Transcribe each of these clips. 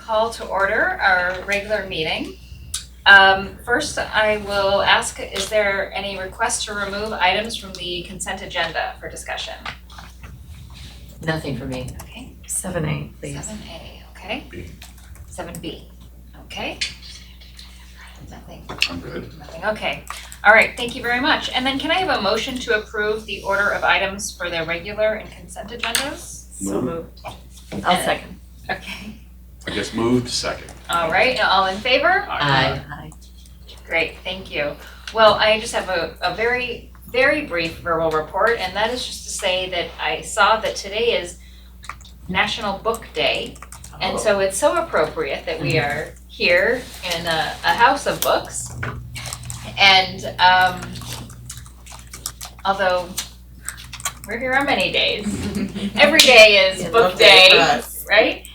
call to order our regular meeting. First, I will ask, is there any request to remove items from the consent agenda for discussion? Nothing for me. Okay. 7A, please. 7A, okay. B. 7B, okay. Nothing. I'm good. Nothing, okay. All right, thank you very much. And then can I have a motion to approve the order of items for the regular and consent agendas? So moved. I'll second. Okay. I guess moved second. All right, all in favor? Aye. Great, thank you. Well, I just have a very, very brief verbal report, and that is just to say that I saw that today is National Book Day. And so it's so appropriate that we are here in a house of books. And although we're here on many days, every day is book day, right?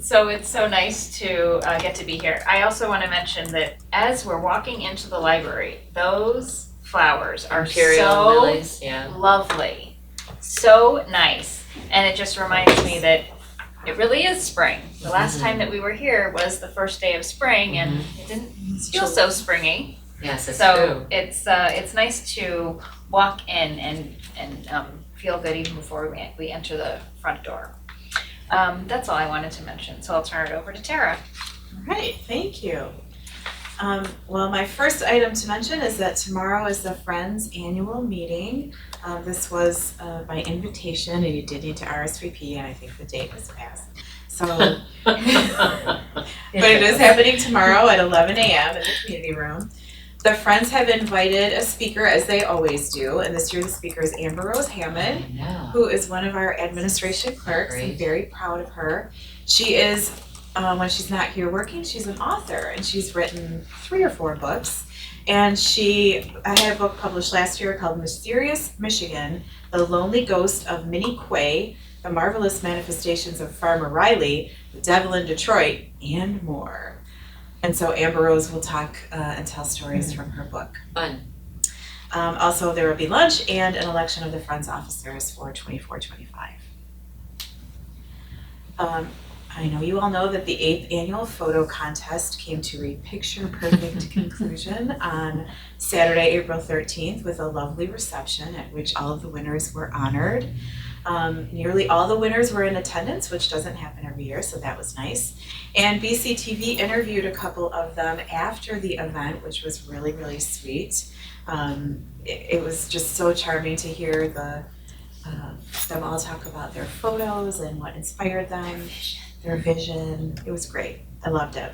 So it's so nice to get to be here. I also want to mention that as we're walking into the library, those flowers are Imperial so lilies, yeah. lovely, so nice. And it just reminds me that it really is spring. The last time that we were here was the first day of spring, and it didn't feel so springy. Yes, it's So true. it's nice to walk in and feel good even before we enter the front door. That's all I wanted to mention, so I'll turn it over to Tara. All right, thank you. Well, my first item to mention is that tomorrow is the Friends Annual Meeting. This was by invitation, and you did need to RSVP, and I think the date was passed. So, but it is happening tomorrow at 11 a.m. in the community room. The Friends have invited a speaker, as they always do, and this year the speaker is Amber Rose Hammond, who is one of our administration clerks. I'm very proud of her. She is, when she's not here working, she's an author, and she's written 3 or 4 books. And I had a book published last year called Mysterious Michigan, The Lonely Ghost of Minnie Quay, The Marvelous Manifestations of Farmer Riley, The Devil in Detroit, and more. And so Amber Rose will talk and tell stories from her book. Fun. Also, there will be lunch and an election of the Friends officers for 24-25. I know you all know that the 8th annual photo contest came to a picture-perfect conclusion on Saturday, April 13th, with a lovely reception at which all of the winners were honored. Nearly all the winners were in attendance, which doesn't happen every year, so that was nice. And BCTV interviewed a couple of them after the event, which was really, really sweet. It was just so charming to hear them all talk about their photos and what inspired them, their vision. It was great. I loved it.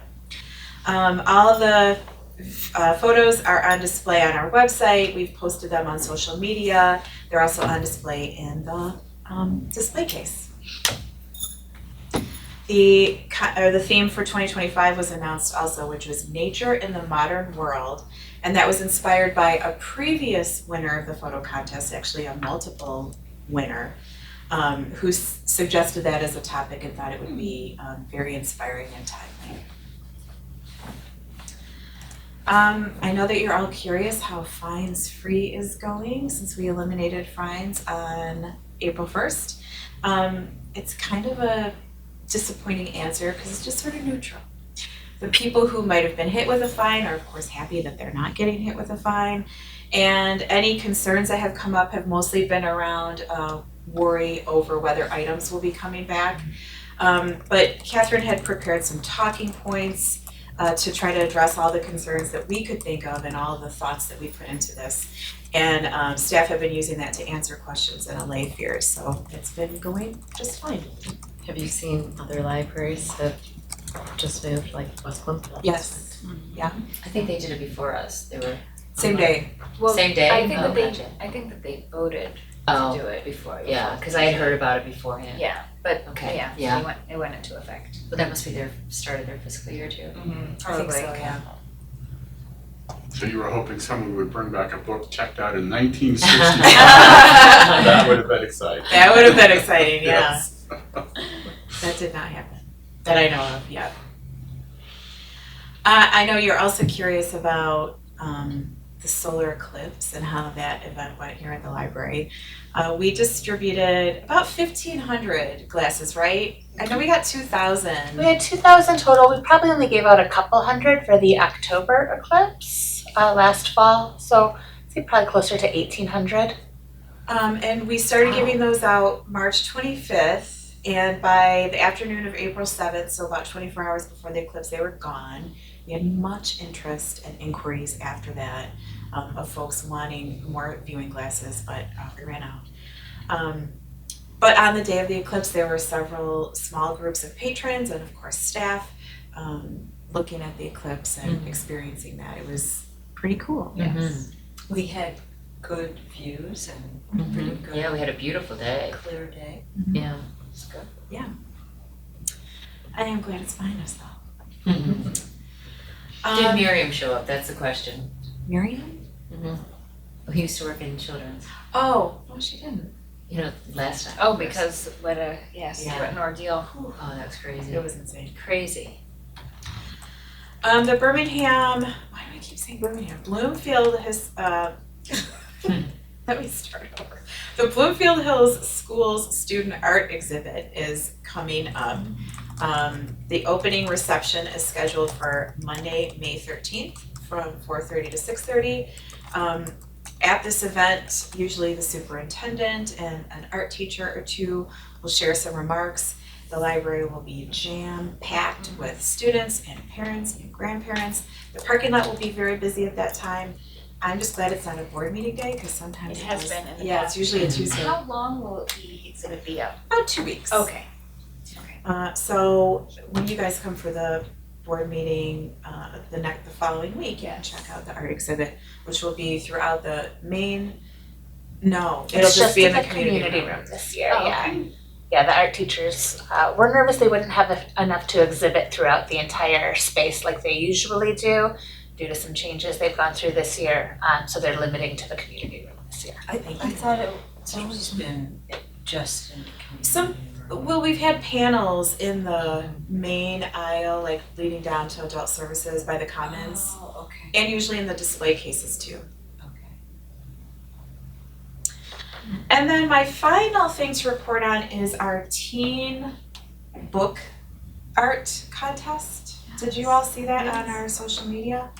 All of the photos are on display on our website. We've posted them on social media. They're also on display in the display case. The theme for 2025 was announced also, which was Nature in the Modern World, and that was inspired by a previous winner of the photo contest, actually a multiple winner, who suggested that as a topic and thought it would be very inspiring and timely. I know that you're all curious how Fines Free is going since we eliminated fines on April 1st. It's kind of a disappointing answer because it's just sort of neutral. The people who might have been hit with a fine are of course happy that they're not getting hit with a fine, and any concerns that have come up have mostly been around worry over whether items will be coming back. But Catherine had prepared some talking points to try to address all the concerns that we could think of and all of the thoughts that we put into this. And staff have been using that to answer questions and allay fears, so it's been going just fine. Have you seen other libraries that just moved, like West Bloomfield? Yes. Yeah. I think they did it before us. They were Same day. Well, same day. I think Gotcha. I think that they voted Oh, to do it before. yeah, because I had heard about it beforehand. Yeah, but Okay, yeah, yeah. It went into effect. But that must be their start of their fiscal year too. I think so, yeah. So you were hoping someone would bring back a book checked out in 1965? That would have been exciting. That would have been exciting, yeah. Yes. That did not happen, that I know of yet. I know you're also curious about the solar eclipse and how that event went here at the library. We distributed about 1,500 glasses, right? I know we got 2,000. We had 2,000 total. We probably only gave out a couple hundred for the October eclipse last fall. So I'd say probably closer to 1,800. And we started giving those out March 25th, and by the afternoon of April 7th, so about 24 hours before the eclipse, they were gone. We had much interest and inquiries after that of folks wanting more viewing glasses, but we ran out. But on the day of the eclipse, there were several small groups of patrons and of course staff looking at the eclipse and experiencing that. It was pretty cool. Yes. We had good views and pretty good. Yeah, we had a beautiful day. Clear day. Yeah, it's good. I am glad it's behind us though. Did Miriam show up? That's the question. Miriam? He used to work in children's. Oh, no, she didn't. You know, last time. Oh, because what an ordeal. Oh, that was crazy. It was insane. Crazy. The Birmingham, why do I keep saying Birmingham? Bloomfield has, let me start over. The Bloomfield Hills Schools Student Art Exhibit is coming up. The opening reception is scheduled for Monday, May 13th from 4:30 to 6:30. At this event, usually the superintendent and an art teacher or two will share some remarks. The library will be jam-packed with students and parents and grandparents. The parking lot will be very busy at that time. I'm just glad it's not a board meeting day because sometimes It has been in the Yeah, past. it's usually a Tuesday. How long will the exhibit be up? About 2 weeks. Okay. So when you guys come for the board meeting the following week, you can check out the art exhibit, which will be throughout the main. No, it'll It's just be in the community room this year. Oh, Yeah. okay. Yeah, the art teachers were nervous they wouldn't have enough to exhibit throughout the entire space like they usually do due to some changes they've gone through this year. So they're limiting to the community room this year. I thought it's always been just in the community. Well, we've had panels in the main aisle, like leading down to adult services by the commons, Oh, okay. and usually in the display cases too. Okay. And then my final thing to report on is our teen book art contest. Did you all see that on our social media?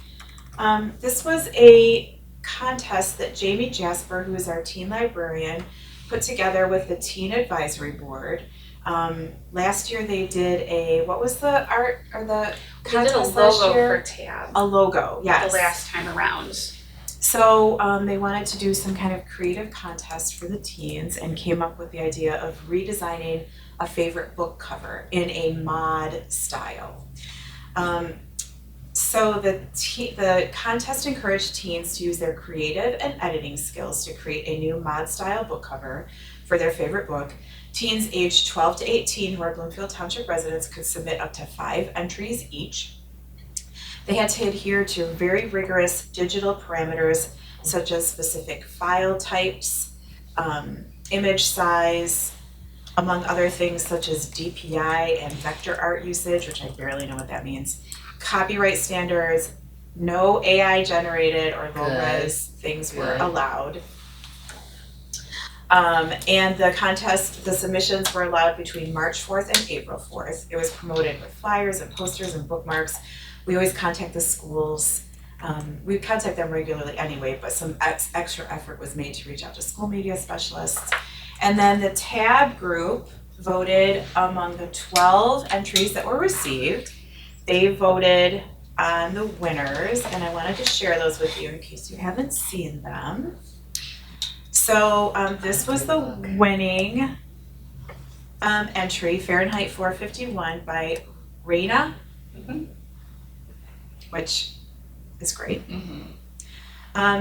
This was a contest that Jamie Jasper, who is our teen librarian, put together with the Teen Advisory Board. Last year they did what was the art or the contest last year? Tab A logo, yes. the last time around. So they wanted to do some kind of creative contest for the teens and came up with the idea of redesigning a favorite book cover in a mod style. So the contest encouraged teens to use their creative and editing skills to create a new mod style book cover for their favorite book. Teens aged 12 to 18 who are Bloomfield Township residents could submit up to 5 entries each. They had to adhere to very rigorous digital parameters such as specific file types, image size, among other things such as DPI and vector art usage, which I barely know what that means, copyright standards, no AI generated or low res things were allowed. And the submissions were allowed between March 4th and April 4th. It was promoted with flyers and posters and bookmarks. We always contact the schools. We contact them regularly anyway, but some extra effort was made to reach out to school media specialists. And then the TAB group voted among the 12 entries that were received. They voted on the winners, and I wanted to share those with you in case you haven't seen them. So this was the winning entry, Fahrenheit 451 by Raina, which is great.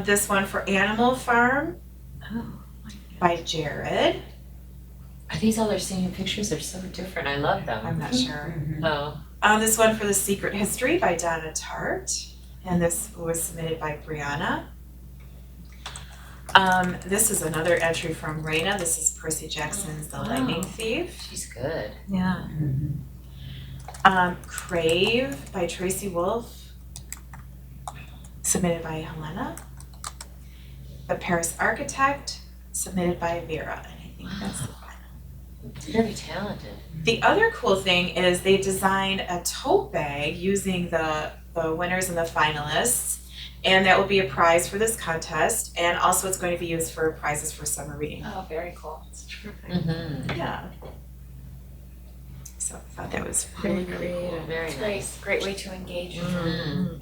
This one for Animal Farm by Jared. Are these all their senior pictures? They're so different. I love them. I'm not sure. Oh. This one for The Secret History by Donna Tart, and this was submitted by Brianna. This is another entry from Raina. This is Percy Jackson's The Lightning Thief. She's good. Yeah. Crave by Tracy Wolf, submitted by Helena. The Paris Architect, submitted by Vera, and I think that's the final. Very talented. The other cool thing is they designed a tote bag using the winners and the finalists, and that will be a prize for this contest, and also it's going to be used for prizes for summer reading. Oh, very cool. Mm-hmm. Yeah. So I thought that was really, really cool. Very nice. Great way to engage. Mhm.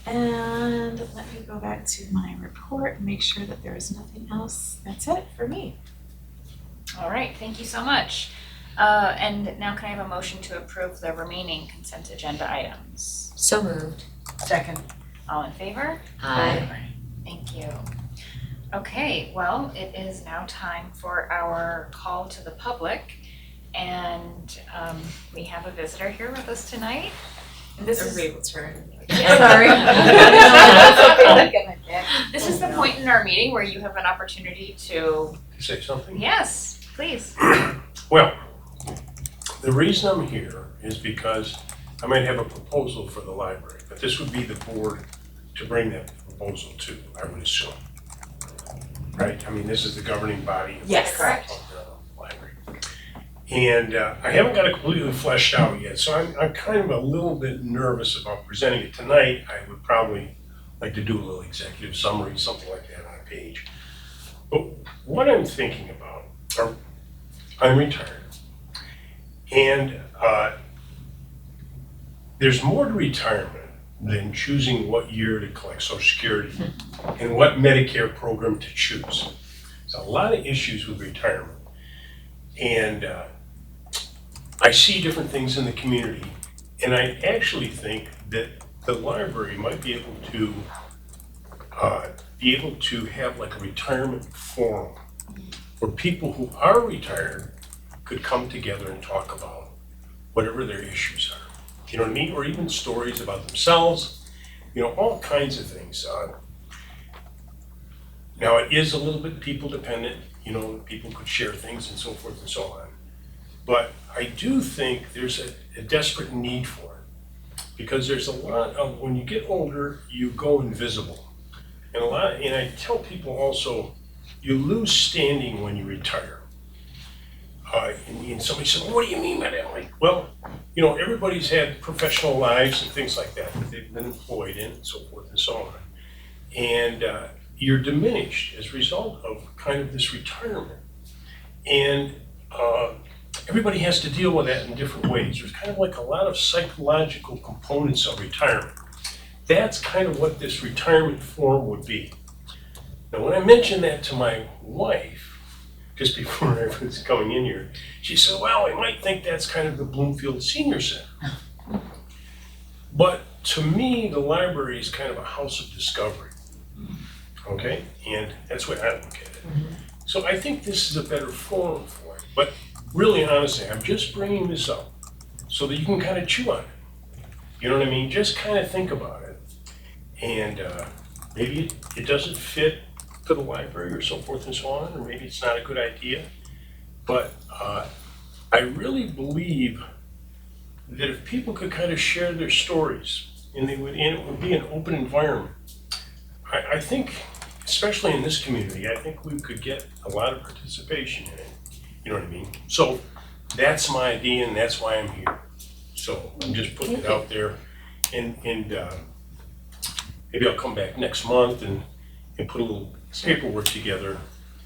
And let me go back to my report and make sure that there is nothing else. That's it for me. All right, thank you so much. And now can I have a motion to approve the remaining consent agenda items? So moved. Second. All in favor? Aye. Thank you. Okay, well, it is now time for our call to the public. And we have a visitor here with us tonight. And this is turn. Sorry. This is the point in our meeting where you have an opportunity to, Say something? yes, please. Well, the reason I'm here is because I might have a proposal for the library, but this would be the board to bring that proposal to, I would assume. Right? I mean, this is the governing body of Yes. Correct. the library. And I haven't got it completely fleshed out yet, so I'm kind of a little bit nervous about presenting it tonight. I would probably like to do a little executive summary, something like that on a page. But what I'm thinking about, or I'm retired, and there's more to retirement than choosing what year to collect Social Security and what Medicare program to choose. There's a lot of issues with retirement. And I see different things in the community, and I actually think that the library might be able to have like a retirement forum where people who are retired could come together and talk about whatever their issues are. You know what I mean? Or even stories about themselves, you know, all kinds of things. Now, it is a little bit people dependent, you know, people could share things and so forth and so on. But I do think there's a desperate need for it, because there's a lot of, when you get older, you go invisible. And I tell people also, you lose standing when you retire. And somebody said, well, what do you mean by that? I'm like, well, you know, everybody's had professional lives and things like that they've been employed in and so forth and so on. And you're diminished as a result of kind of this retirement. And everybody has to deal with that in different ways. There's kind of like a lot of psychological components of retirement. That's kind of what this retirement forum would be. Now, when I mentioned that to my wife, just before everyone's coming in here, she said, well, I might think that's kind of the Bloomfield Senior Center. But to me, the library is kind of a house of discovery, okay? And that's the way I look at it. So I think this is a better forum for it. But really, honestly, I'm just bringing this up so that you can kind of chew on it. You know what I mean? Just kind of think about it. And maybe it doesn't fit to the library or so forth and so on, or maybe it's not a good idea. But I really believe that if people could kind of share their stories and it would be an open environment, I think, especially in this community, I think we could get a lot of participation in it. You know what I mean? So that's my idea, and that's why I'm here. So I'm just putting it out there, and maybe I'll come back next month and put a little paperwork together,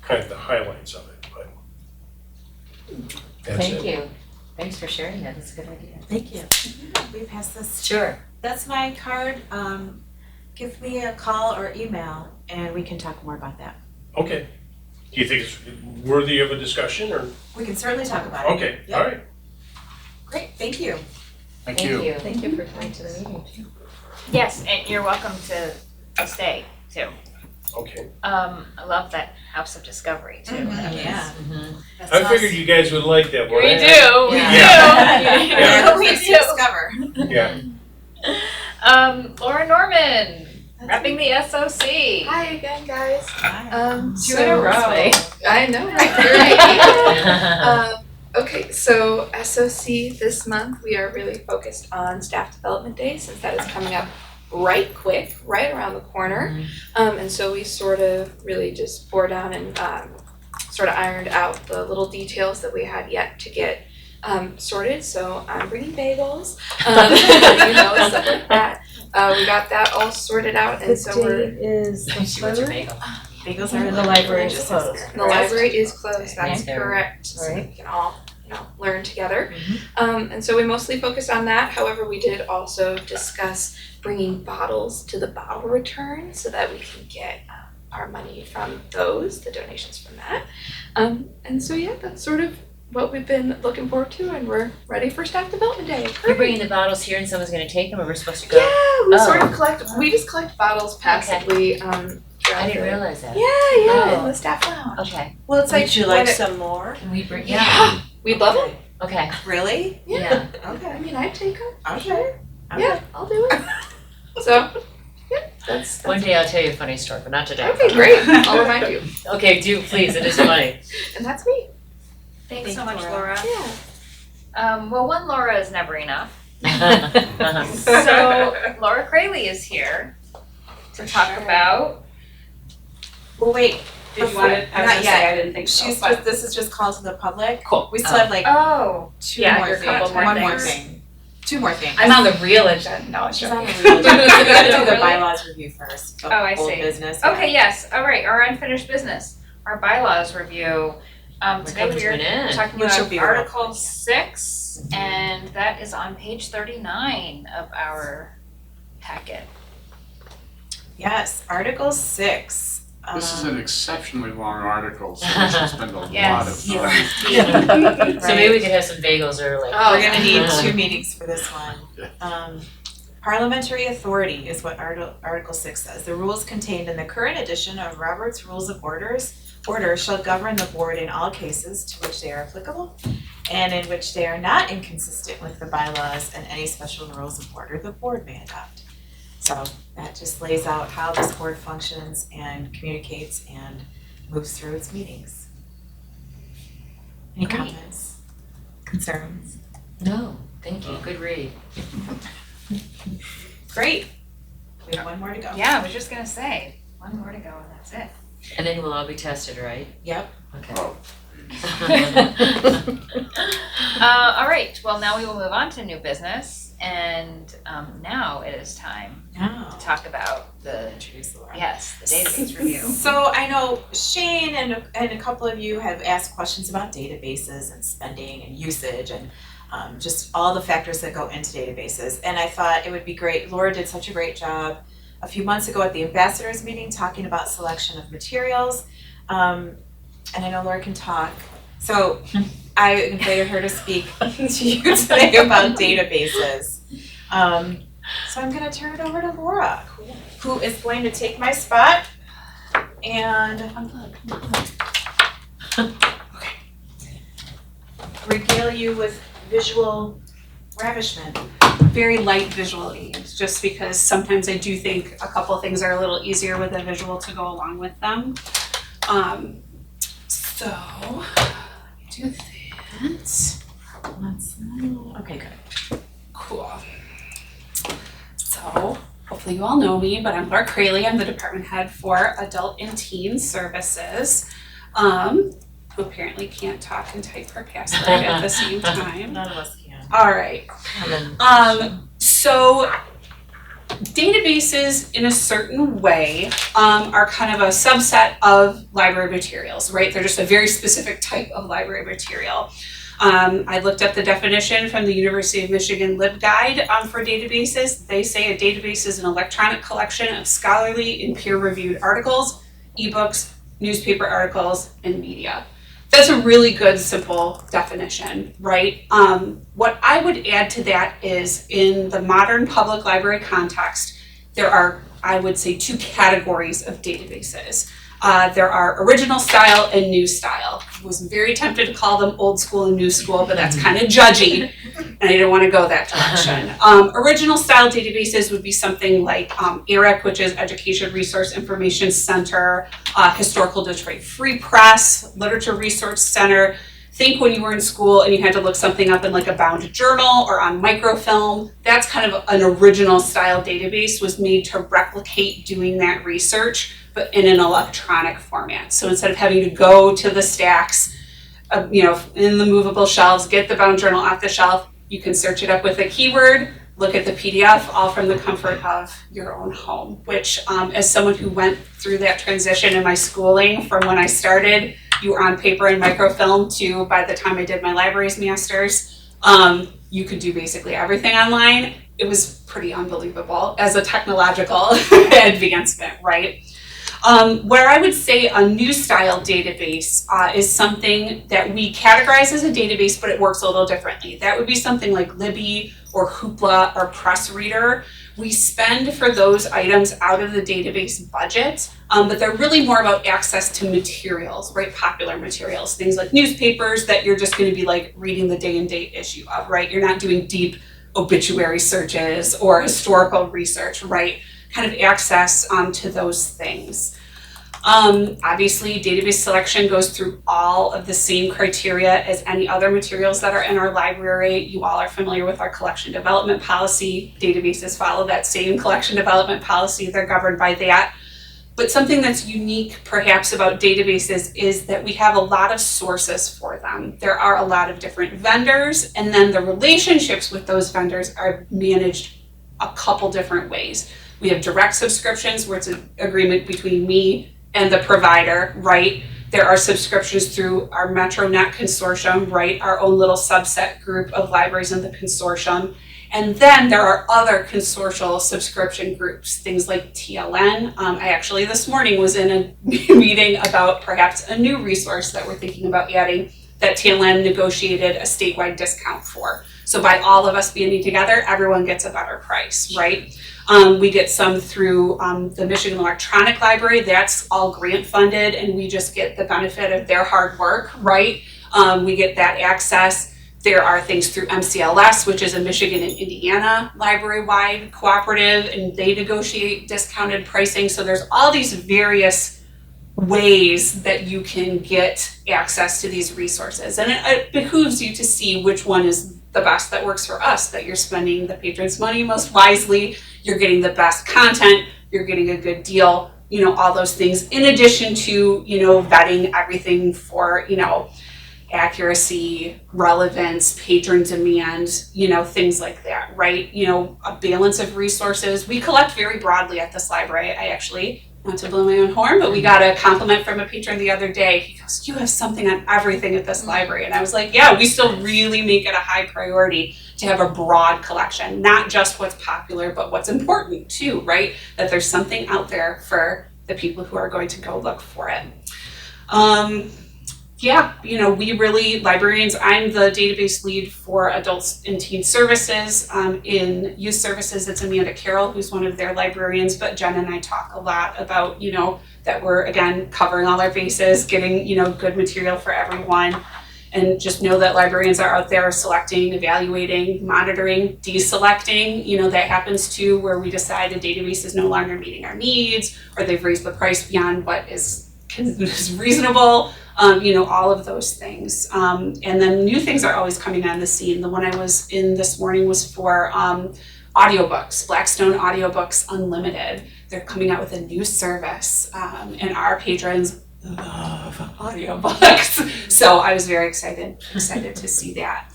kind of the highlights of it, but that's it. Thank you. Thanks for sharing that. That's a good idea. Thank you. We pass this. Sure. That's my card. Give me a call or email and we can talk more about that. Okay. Do you think it's worthy of a discussion, or? We can certainly talk about it. Okay, Yep. all right. Great, thank you. Thank you. Thank you for coming to the meeting too. Yes, and you're welcome to stay too. Okay. I love that house of discovery too. Yeah. That's I figured you guys would like that one. We do, we do. Yeah. We Let's do. discover. Yeah. Laura Norman, repping the SOC. Hi again, guys. Two in a row. I know, right? Okay, so SOC this month, we are really focused on Staff Development Day, since that is coming up right quick, right around the corner. And so we sort of really just bore down and sort of ironed out the little details that we had yet to get sorted. So I'm bringing bagels, stuff like that. We got that all sorted out, and so we're. Is She wants her bagel. Bagels are in The library is just closed. The library is closed, that's Yeah. correct, so Right. we can all, learn together. And so we mostly focused on that, however, we did also discuss bringing bottles to the bottle return so that we can get our money from those, the donations from that. And so yeah, that's sort of what we've been looking forward to, and we're ready for staff development day. You're bringing the bottles here and someone's gonna take them, or we're supposed to go? Yeah, we sort Oh. of we just collect bottles passively, I didn't realize that. Yeah, in Oh. the staff lounge. Okay, Well, it's like Would you like when it- some more? can we bring, Yeah, we'd love them. okay, Really? yeah. I Okay. mean, I'd take them. Okay. Yeah, I'll do it. So, yeah, that's One day I'll tell you a funny story, but not today. okay, great. I'll remind you. Okay, do, please, it is funny. And that's me. Thanks so Thanks, much, Laura. Laura. Yeah. Well, one Laura is never enough. Uh-huh. So Laura Crayley is here to talk about. Well, wait. If you Before- wanted, I was not gonna say, yet. I didn't think so, She's but. just, this is just called to the public. Cool. We still have like Oh, two Yeah, more your things. couple more One more things. thing. Two more things. I'm on the real agenda, no, it's She's on joking. the real agenda. We gotta do the Really? bylaws review first. the Oh, I old see. business. okay, yes, all right, our unfinished business, our bylaws review. We're Today coming to we're an end. talking Which will about be real Article quick, 6, and that is on page 39 of our packet. Yes, Article 6. This is an exceptionally long article, so we should spend a lot of Yes. time. So maybe we could have some bagels early. Oh, We're gonna need 2 meetings for this one. Yeah. Parliamentary authority is what Article 6 says. The rules contained in the current edition of Robert's Rules of Order shall govern the board in all cases to which they are applicable and in which they are not inconsistent with the bylaws and any special rules of order the board may adopt. So that just lays out how this board functions and communicates and moves through its meetings. Any Great. comments? Concerns? No, thank you, good read. Great. We have one more to go. Yeah, I was just gonna say, one more to go and that's it. And then we'll all be tested, right? Yep. Okay. Oh, All right, well, now we will move on to new business, and now it is time No. to talk about the, Introduce Laura. yes, the database review. So I know Shane and a couple of you have asked questions about databases and spending and usage and just all the factors that go into databases. And I thought it would be great, Laura did such a great job a few months ago at the ambassadors meeting talking about selection of materials. And I know Laura can talk. So I invited her to speak to you today about databases. So I'm gonna turn it over to Laura, who is going to take my spot and regale you with visual ravishment. Very light visual aids, just because sometimes I do think a couple things are a little easier with a visual to go along with them. So, let me do that. Okay, good. Cool. So, hopefully you all know me, but I'm Laura Crayley. I'm the department head for Adult and Teen Services. Who apparently can't talk and type her password at the same time. None of us can. All right. So databases in a certain way are kind of a subset of library materials, right? They're just a very specific type of library material. I looked up the definition from the University of Michigan LibGuide for databases. They say a database is an electronic collection of scholarly and peer-reviewed articles, ebooks, newspaper articles, and media. That's a really good, simple definition, right? What I would add to that is in the modern public library context, there are, I would say, 2 categories of databases. There are original style and new style. I was very tempted to call them old school and new school, but that's kind of judgy, and I didn't want to go that direction. Original style databases would be something like ERIC, which is Education Resource Information Center, Historical Detroit Free Press, Literature Resource Center. Think when you were in school and you had to look something up in like a bound journal or on microfilm. That's kind of an original style database, was made to replicate doing that research, but in an electronic format. So instead of having to go to the stacks, in the movable shelves, get the bound journal off the shelf, you can search it up with a keyword, look at the PDF, all from the comfort of your own home, which as someone who went through that transition in my schooling from when I started, you were on paper and microfilm, to by the time I did my libraries master's, you could do basically everything online. It was pretty unbelievable as a technological advancement, right? Where I would say a new style database is something that we categorize as a database, but it works a little differently. That would be something like Libby or Hoopla or PressReader. We spend for those items out of the database budget, but they're really more about access to materials, right? Popular materials, things like newspapers that you're just going to be like reading the day and date issue of, right? You're not doing deep obituary searches or historical research, right? Kind of access to those things. Obviously, database selection goes through all of the same criteria as any other materials that are in our library. You all are familiar with our collection development policy. Databases follow that same collection development policy. They're governed by that. But something that's unique perhaps about databases is that we have a lot of sources for them. There are a lot of different vendors, and then the relationships with those vendors are managed a couple different ways. We have direct subscriptions where it's an agreement between me and the provider, right? There are subscriptions through our MetroNet consortium, right? Our own little subset group of libraries in the consortium. And then there are other consortial subscription groups, things like TLN. I actually this morning was in a meeting about perhaps a new resource that we're thinking about adding that TLN negotiated a statewide discount for. So by all of us being together, everyone gets a better price, right? We get some through the Michigan Electronic Library. That's all grant funded, and we just get the benefit of their hard work, right? We get that access. There are things through MCLS, which is a Michigan and Indiana library-wide cooperative, and they negotiate discounted pricing. So there's all these various ways that you can get access to these resources. And it behooves you to see which one is the best that works for us, that you're spending the patrons' money most wisely, you're getting the best content, you're getting a good deal, all those things, in addition to, vetting everything for, accuracy, relevance, patron demand, things like that, right? A balance of resources. We collect very broadly at this library. I actually, not to blow my own horn, but we got a compliment from a patron the other day. He goes, "You have something on everything at this library." And I was like, yeah, we still really make it a high priority to have a broad collection, not just what's popular, but what's important too, right? That there's something out there for the people who are going to go look for it. We really, librarians, I'm the database lead for adults and teen services. In youth services, it's Amanda Carroll, who's one of their librarians, but Jen and I talk a lot about, that we're, again, covering all our bases, getting, good material for everyone. And just know that librarians are out there selecting, evaluating, monitoring, deselecting. That happens too, where we decide a database is no longer meeting our needs, or they've raised the price beyond what is reasonable. All of those things. And then new things are always coming on the scene. The one I was in this morning was for audiobooks, Blackstone Audiobooks Unlimited. They're coming out with a new service, and our patrons love audiobooks. So I was very excited to see that.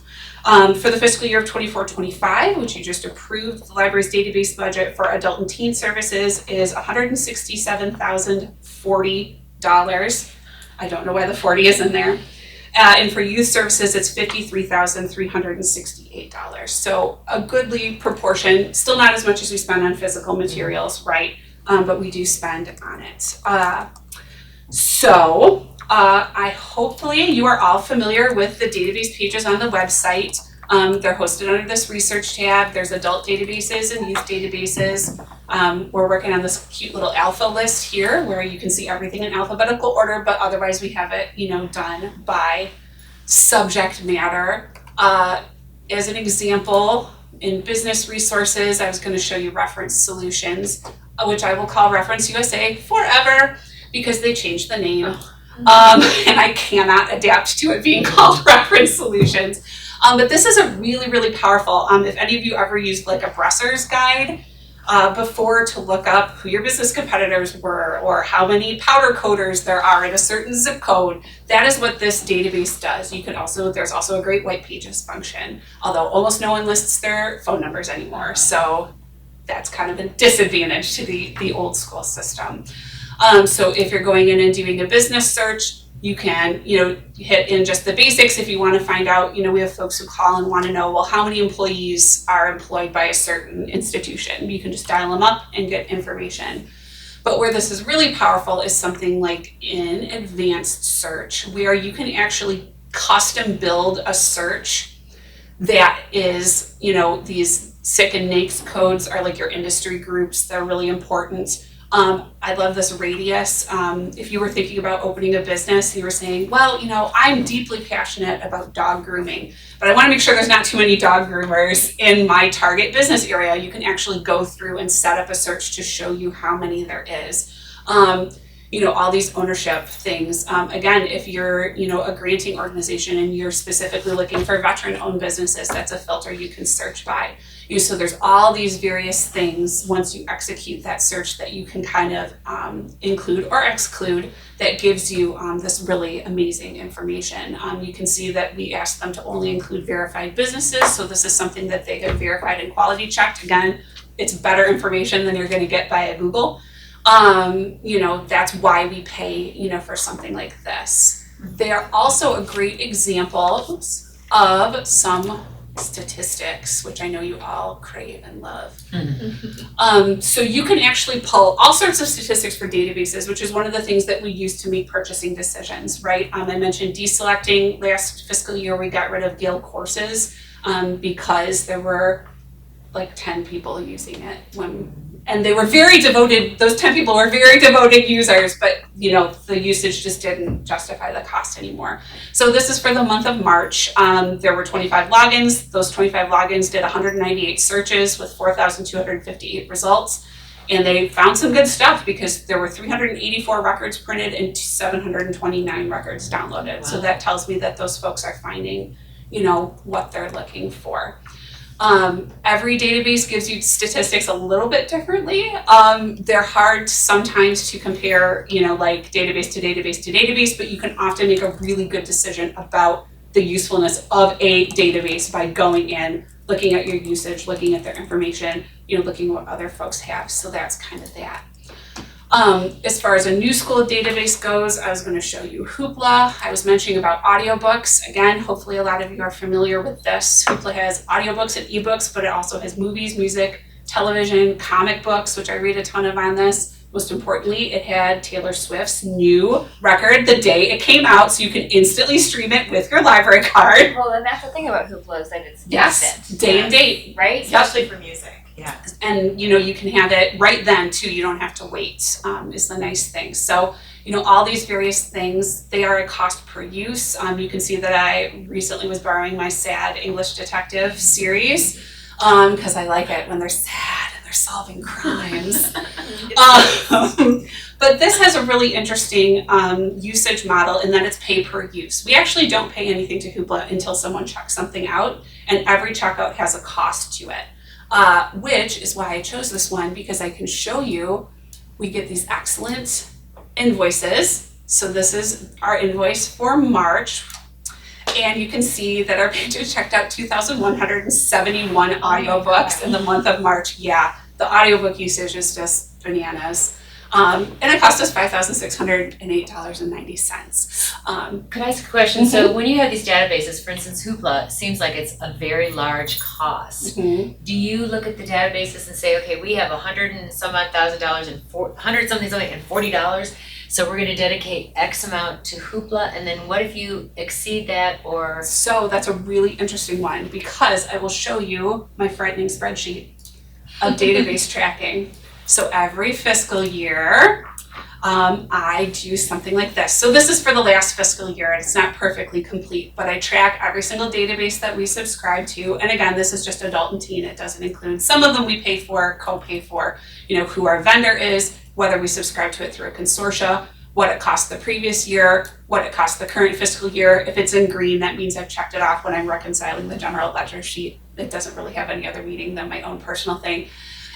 For the fiscal year of 24-25, which you just approved, the library's database budget for adult and teen services is $167,040. I don't know why the 40 is in there. And for youth services, it's $53,368. So a goodly proportion, still not as much as we spend on physical materials, right? But we do spend on it. I hopefully you are all familiar with the database pages on the website. They're hosted under this research tab. There's adult databases and youth databases. We're working on this cute little alpha list here where you can see everything in alphabetical order, but otherwise we have it, done by subject matter. As an example, in business resources, I was going to show you Reference Solutions, which I will call Reference USA forever because they changed the name. and I cannot adapt to it being called reference solutions. But this is a really, really powerful, if any of you ever used like a Bresser's guide before to look up who your business competitors were or how many powder coaters there are in a certain zip code, that is what this database does. There's also a great white pages function, although almost no one lists their phone numbers anymore. So that's kind of a disadvantage to the old school system. So if you're going in and doing a business search, you can, hit in just the basics if you want to find out, we have folks who call and want to know, well, how many employees are employed by a certain institution? You can just dial them up and get information. But where this is really powerful is something like in advanced search, where you can actually custom build a search that is, these SIC and NAICS codes are like your industry groups. They're really important. I love this radius. If you were thinking about opening a business, you were saying, well, I'm deeply passionate about dog grooming, but I want to make sure there's not too many dog groomers in my target business area. You can actually go through and set up a search to show you how many there is. All these ownership things. Again, if you're, a granting organization and you're specifically looking for veteran-owned businesses, that's a filter you can search by. So there's all these various things once you execute that search that you can kind of include or exclude that gives you this really amazing information. You can see that we asked them to only include verified businesses. So this is something that they have verified and quality checked. Again, it's better information than you're going to get via Google. That's why we pay, for something like this. They are also a great example of some statistics, which I know you all crave and love. So you can actually pull all sorts of statistics for databases, which is one of the things that we use to make purchasing decisions, right? I mentioned deselecting. Last fiscal year, we got rid of Guild courses because there were like 10 people using it and they were very devoted, those 10 people were very devoted users, but the usage just didn't justify the cost anymore. So this is for the month of March. There were 25 logins. Those 25 logins did 198 searches with 4,258 results. And they found some good stuff because there were 384 records printed and 729 records downloaded. Wow. So that tells me that those folks are finding, what they're looking for. Every database gives you statistics a little bit differently. They're hard sometimes to compare, like database to database to database, but you can often make a really good decision about the usefulness of a database by going in, looking at your usage, looking at their information, looking at what other folks have. So that's kind of that. As far as a new school database goes, I was going to show you Hoopla. I was mentioning about audiobooks. Again, hopefully a lot of you are familiar with this. Hoopla has audiobooks and ebooks, but it also has movies, music, television, comic books, which I read a ton of on this. Most importantly, it had Taylor Swift's new record the day it came out, so you can instantly stream it with your library card. Well, and that's the thing about Hoopla is that it's Yes, instant. day and date. Right? Especially for music. Yeah. And you can have it right then too. You don't have to wait, is the nice thing. So, all these various things, they are a cost per use. You can see that I recently was borrowing my sad English detective series because I like it when they're sad and they're solving crimes. But this has a really interesting usage model in that it's pay per use. We actually don't pay anything to Hoopla until someone checks something out, and every checkout has a cost to it. Which is why I chose this one, because I can show you, we get these excellent invoices. So this is our invoice for March. And you can see that our pages checked out 2,171 audiobooks in the month of March. Yeah, the audiobook usage is just bananas. And it cost us $5,608.90. Could I ask a question? So when you have these databases, for instance, Hoopla, it seems like it's a very large cost. Do you look at the databases and say, okay, we have $100 and some odd $1,000 and $100 something and $40, so we're going to dedicate X amount to Hoopla, and then what if you exceed that or? So that's a really interesting one, because I will show you my frightening spreadsheet of database tracking. So every fiscal year, I do something like this. So this is for the last fiscal year, and it's not perfectly complete, but I track every single database that we subscribe to. And again, this is just adult and teen. It doesn't include, some of them we pay for, co-pay for, who our vendor is, whether we subscribe to it through a consortia, what it cost the previous year, what it cost the current fiscal year. If it's in green, that means I've checked it off when I'm reconciling the general ledger sheet. It doesn't really have any other meaning than my own personal thing.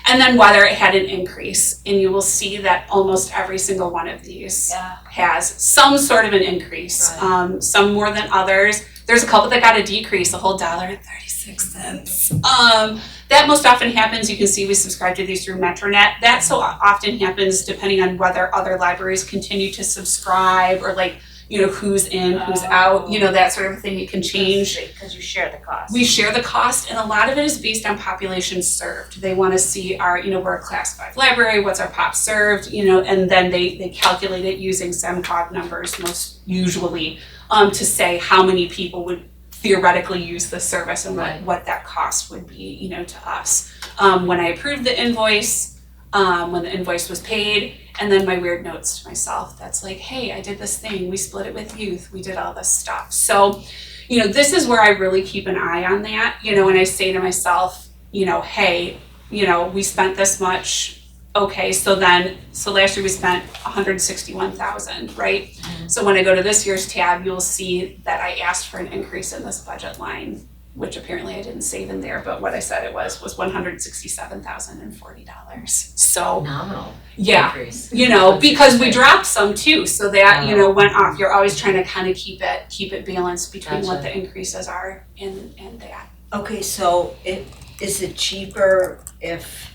And then whether it had an increase. And you will see that almost every single one of these has some sort of an increase, some more than others. There's a couple that got a decrease, a whole $1.36. That most often happens, you can see we subscribe to these through Metronet. That so often happens depending on whether other libraries continue to subscribe or like, you know, who's in, who's out, you know, that sort of thing. It can change. Because you share the cost. We share the cost, and a lot of it is based on population served. They want to see our, you know, we're a class 5 library, what's our pop served, you know, and then they calculate it using SEMCOG numbers most usually to say how many people would theoretically use the service and what that cost would be, you know, to us. When I approved the invoice, when the invoice was paid, and then my weird notes to myself, that's like, hey, I did this thing, we split it with youth, we did all this stuff. So, you know, this is where I really keep an eye on that, you know, and I say to myself, you know, hey, you know, we spent this much, okay, so last year we spent $161,000, right? Mm-hmm. So when I go to this year's tab, you'll see that I asked for an increase in this budget line, which apparently I didn't save in there, but what I said it was $167,040. So Phenomenal. yeah, Increase. you know, because we dropped some too, so that, you know, went off. You're always trying to kind of keep it balanced between what the increases are and that. Okay, so is it cheaper if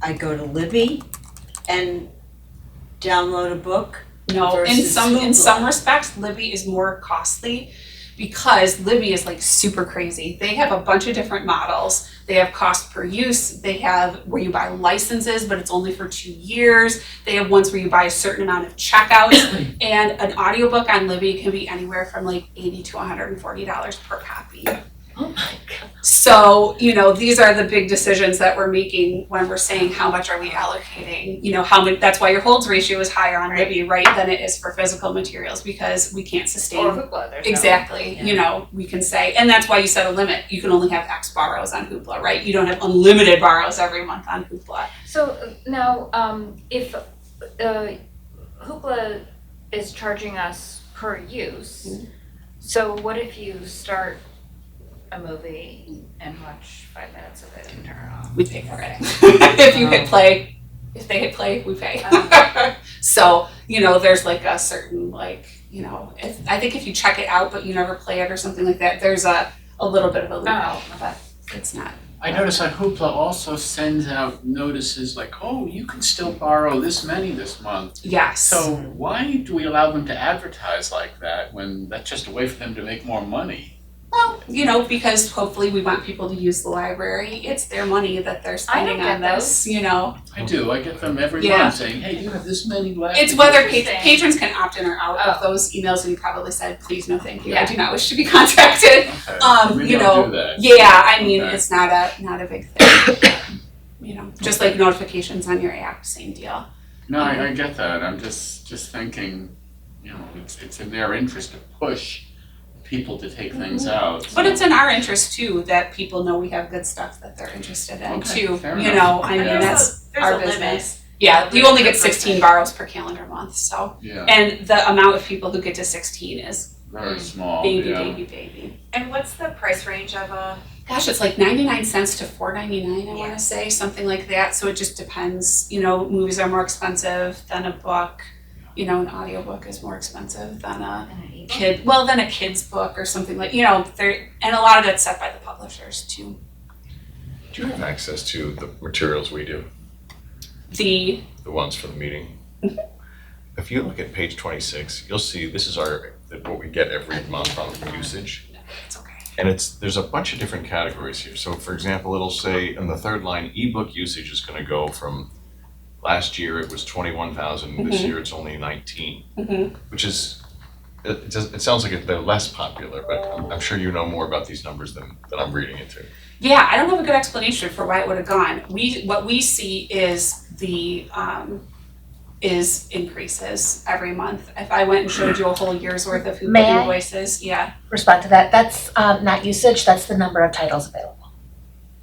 I go to Libby and download a book? No, in versus some Hoopla? respects, Libby is more costly because Libby is like super crazy. They have a bunch of different models. They have cost per use. They have where you buy licenses, but it's only for 2 years. They have ones where you buy a certain amount of checkouts. And an audiobook on Libby can be anywhere from like $80 to $140 per copy. Oh my God. So, you know, these are the big decisions that we're making when we're saying how much are we allocating, you know, how much, that's why your holds ratio is higher on Libby, right, than it is for physical materials, because we can't sustain. Or Hoopla, there's Exactly, you know, we can say, and that's why you set a limit. You can only have X borrows on Hoopla, right? You don't have unlimited borrows every month on Hoopla. So now, if Hoopla is charging us per use, so what if you start a movie and watch 5 minutes of it and turn it off? We pay for it. If you hit play, if they hit play, we pay. So, you know, there's like a certain like, you know, I think if you check it out but you never play it or something like that, there's a little bit of a loophole, but it's not. I notice that Hoopla also sends out notices like, oh, you can still borrow this many this month. Yes. So why do we allow them to advertise like that when that's just a way for them to make more money? Well, you know, because hopefully we want people to use the library. It's their money that they're spending on this, you know. I do. I get them every Yeah. month saying, hey, you have this many left. It's whether Interesting. patrons can opt in or out of those emails, and you probably said, please, no, thank you. I do not wish to be contacted. Okay. Maybe You I'll know, do that. Yeah, I mean, Okay. it's not a big thing. You know, just like notifications on your app, same deal. No, I get that. I'm just thinking, you know, it's in their interest to push people to take things out. But it's in our interest too that people know we have good stuff that they're interested in Okay, too. fair You enough. know, I mean, And that's there's our a limit. business. Yeah, you only get 16 borrows per calendar month, so. Yeah, And the amount of people who get to 16 is very small, baby, yeah. baby. And what's the price range of a? Gosh, it's like 99 cents to $4.99, I wanna say, something like that. So it just depends, you know, movies are more expensive than a book. You know, an audiobook is more expensive than a than a kid's book or something like, you know, and a lot of that's set by the publishers too. Do you have access to the materials we do, The ones for the meeting? If you look at page 26, you'll see this is what we get every month on usage. it's okay. And there's a bunch of different categories here. So for example, it'll say in the third line, ebook usage is gonna go from, last year it was 21,000, this year it's only 19, which is, it sounds like they're less popular, but I'm sure you know more about these numbers than I'm reading into. Yeah, I don't have a good explanation for why it would have gone. What we see is is increases every month. If I went and showed you a whole year's worth of Hoopla May I? invoices, yeah. Respond to that. That's not usage, that's the number of titles available.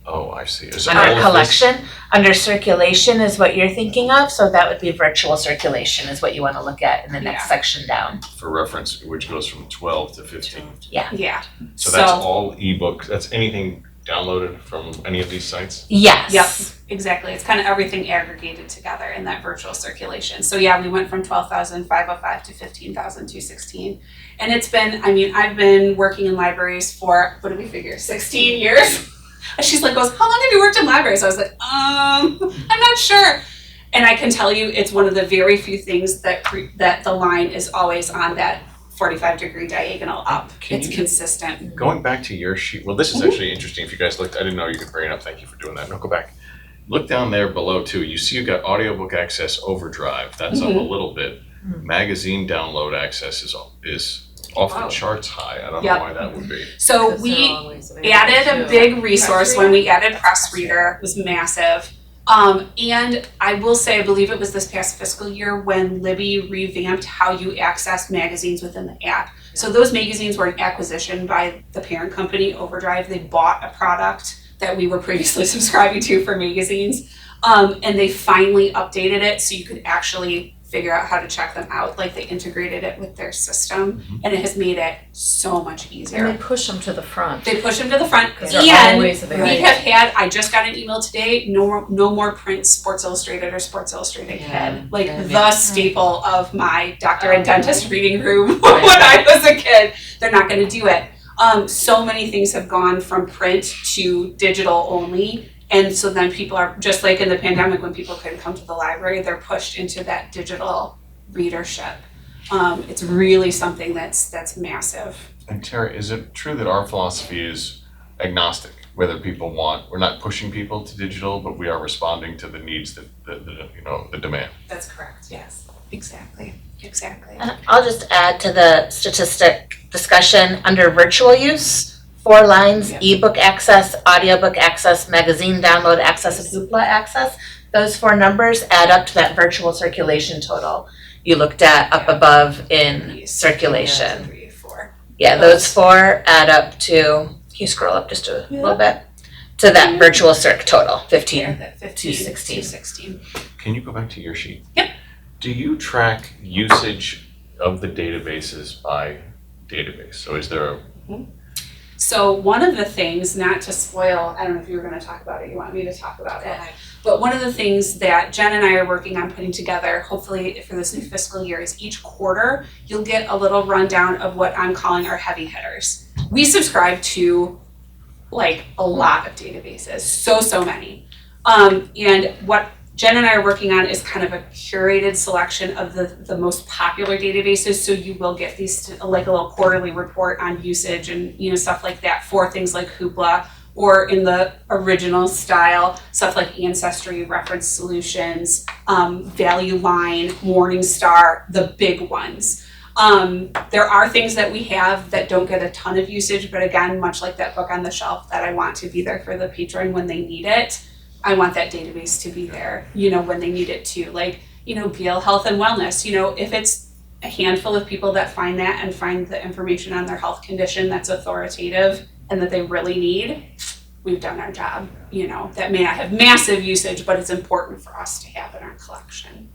Oh, I see. Is all Under of this- collection, under circulation is what you're thinking of, so that would be virtual circulation is what you wanna look at in the next section down. For reference, which goes from 12 to 15. Yeah. So that's all ebook, that's anything downloaded from any of these sites? Yes. Yep, exactly. It's kind of everything aggregated together in that virtual circulation. So yeah, we went from 12,505 to 15,216. And it's been, I mean, I've been working in libraries for, what did we figure, 16 years? And she's like, goes, how long have you worked in libraries? I was like, I'm not sure. And I can tell you, it's one of the very few things that that the line is always on that 45-degree diagonal up. It's consistent. Going back to your sheet, well, this is actually interesting. If you guys looked, I didn't know you could bring it up. Thank you for doing that. No, go back. Look down there below too. You see you've got audiobook access overdrive. That's up a little bit. Magazine download access is off the charts high. I don't know why that would be. So we added a big resource when we added Press Reader. It was massive. And I will say, I believe it was this past fiscal year when Libby revamped how you access magazines within the app. So those magazines were an acquisition by the parent company, Overdrive. They bought a product that we were previously subscribing to for magazines. And they finally updated it so you could actually figure out how to check them out. Like they integrated it with their system and it has made it so much easier. And they push them to the front. They push them to the front, Because they're always and available. we have had, I just got an email today, no more print Sports Illustrated or Sports Illustrated Kid. Like the staple of my doctor and dentist reading room when I was a kid. They're not gonna do it. So many things have gone from print to digital only. And so then people are, just like in the pandemic when people couldn't come to the library, they're pushed into that digital readership. It's really something that's massive. And Tara, is it true that our philosophy is agnostic? Whether people want, we're not pushing people to digital, but we are responding to the needs that the demand. That's correct, yes, exactly. And I'll just add to the statistic discussion under virtual use. 4 lines, ebook access, audiobook access, magazine download access, and Hoopla access. Those 4 numbers add up to that virtual circulation total you looked at up above in circulation. 3, 4. Yeah, those 4 add up to, can you scroll up just a little bit? To that virtual circ total, 15. Yeah, that 15 to 16. 16. Can you go back to your sheet? Yep. Do you track usage of the databases by database? So is there a So one of the things, not to spoil, I don't know if you were gonna talk about it, you want me to talk about it. But one of the things that Jen and I are working on putting together, hopefully for this new fiscal year, is each quarter, you'll get a little rundown of what I'm calling our heavy hitters. We subscribe to like a lot of databases, so many. And what Jen and I are working on is kind of a curated selection of the most popular databases, so you will get these like a little quarterly report on usage and stuff like that for things like Hoopla, or in the original style, stuff like Ancestry, Reference Solutions, Value Line, Morningstar, the big ones. There are things that we have that don't get a ton of usage, but again, much like that book on the shelf that I want to be there for the patron when they need it, I want that database to be there, when they need it too. Like, BL Health and Wellness, if it's a handful of people that find that and find the information on their health condition that's authoritative and that they really need, we've done our job. That may not have massive usage, but it's important for us to have in our collection.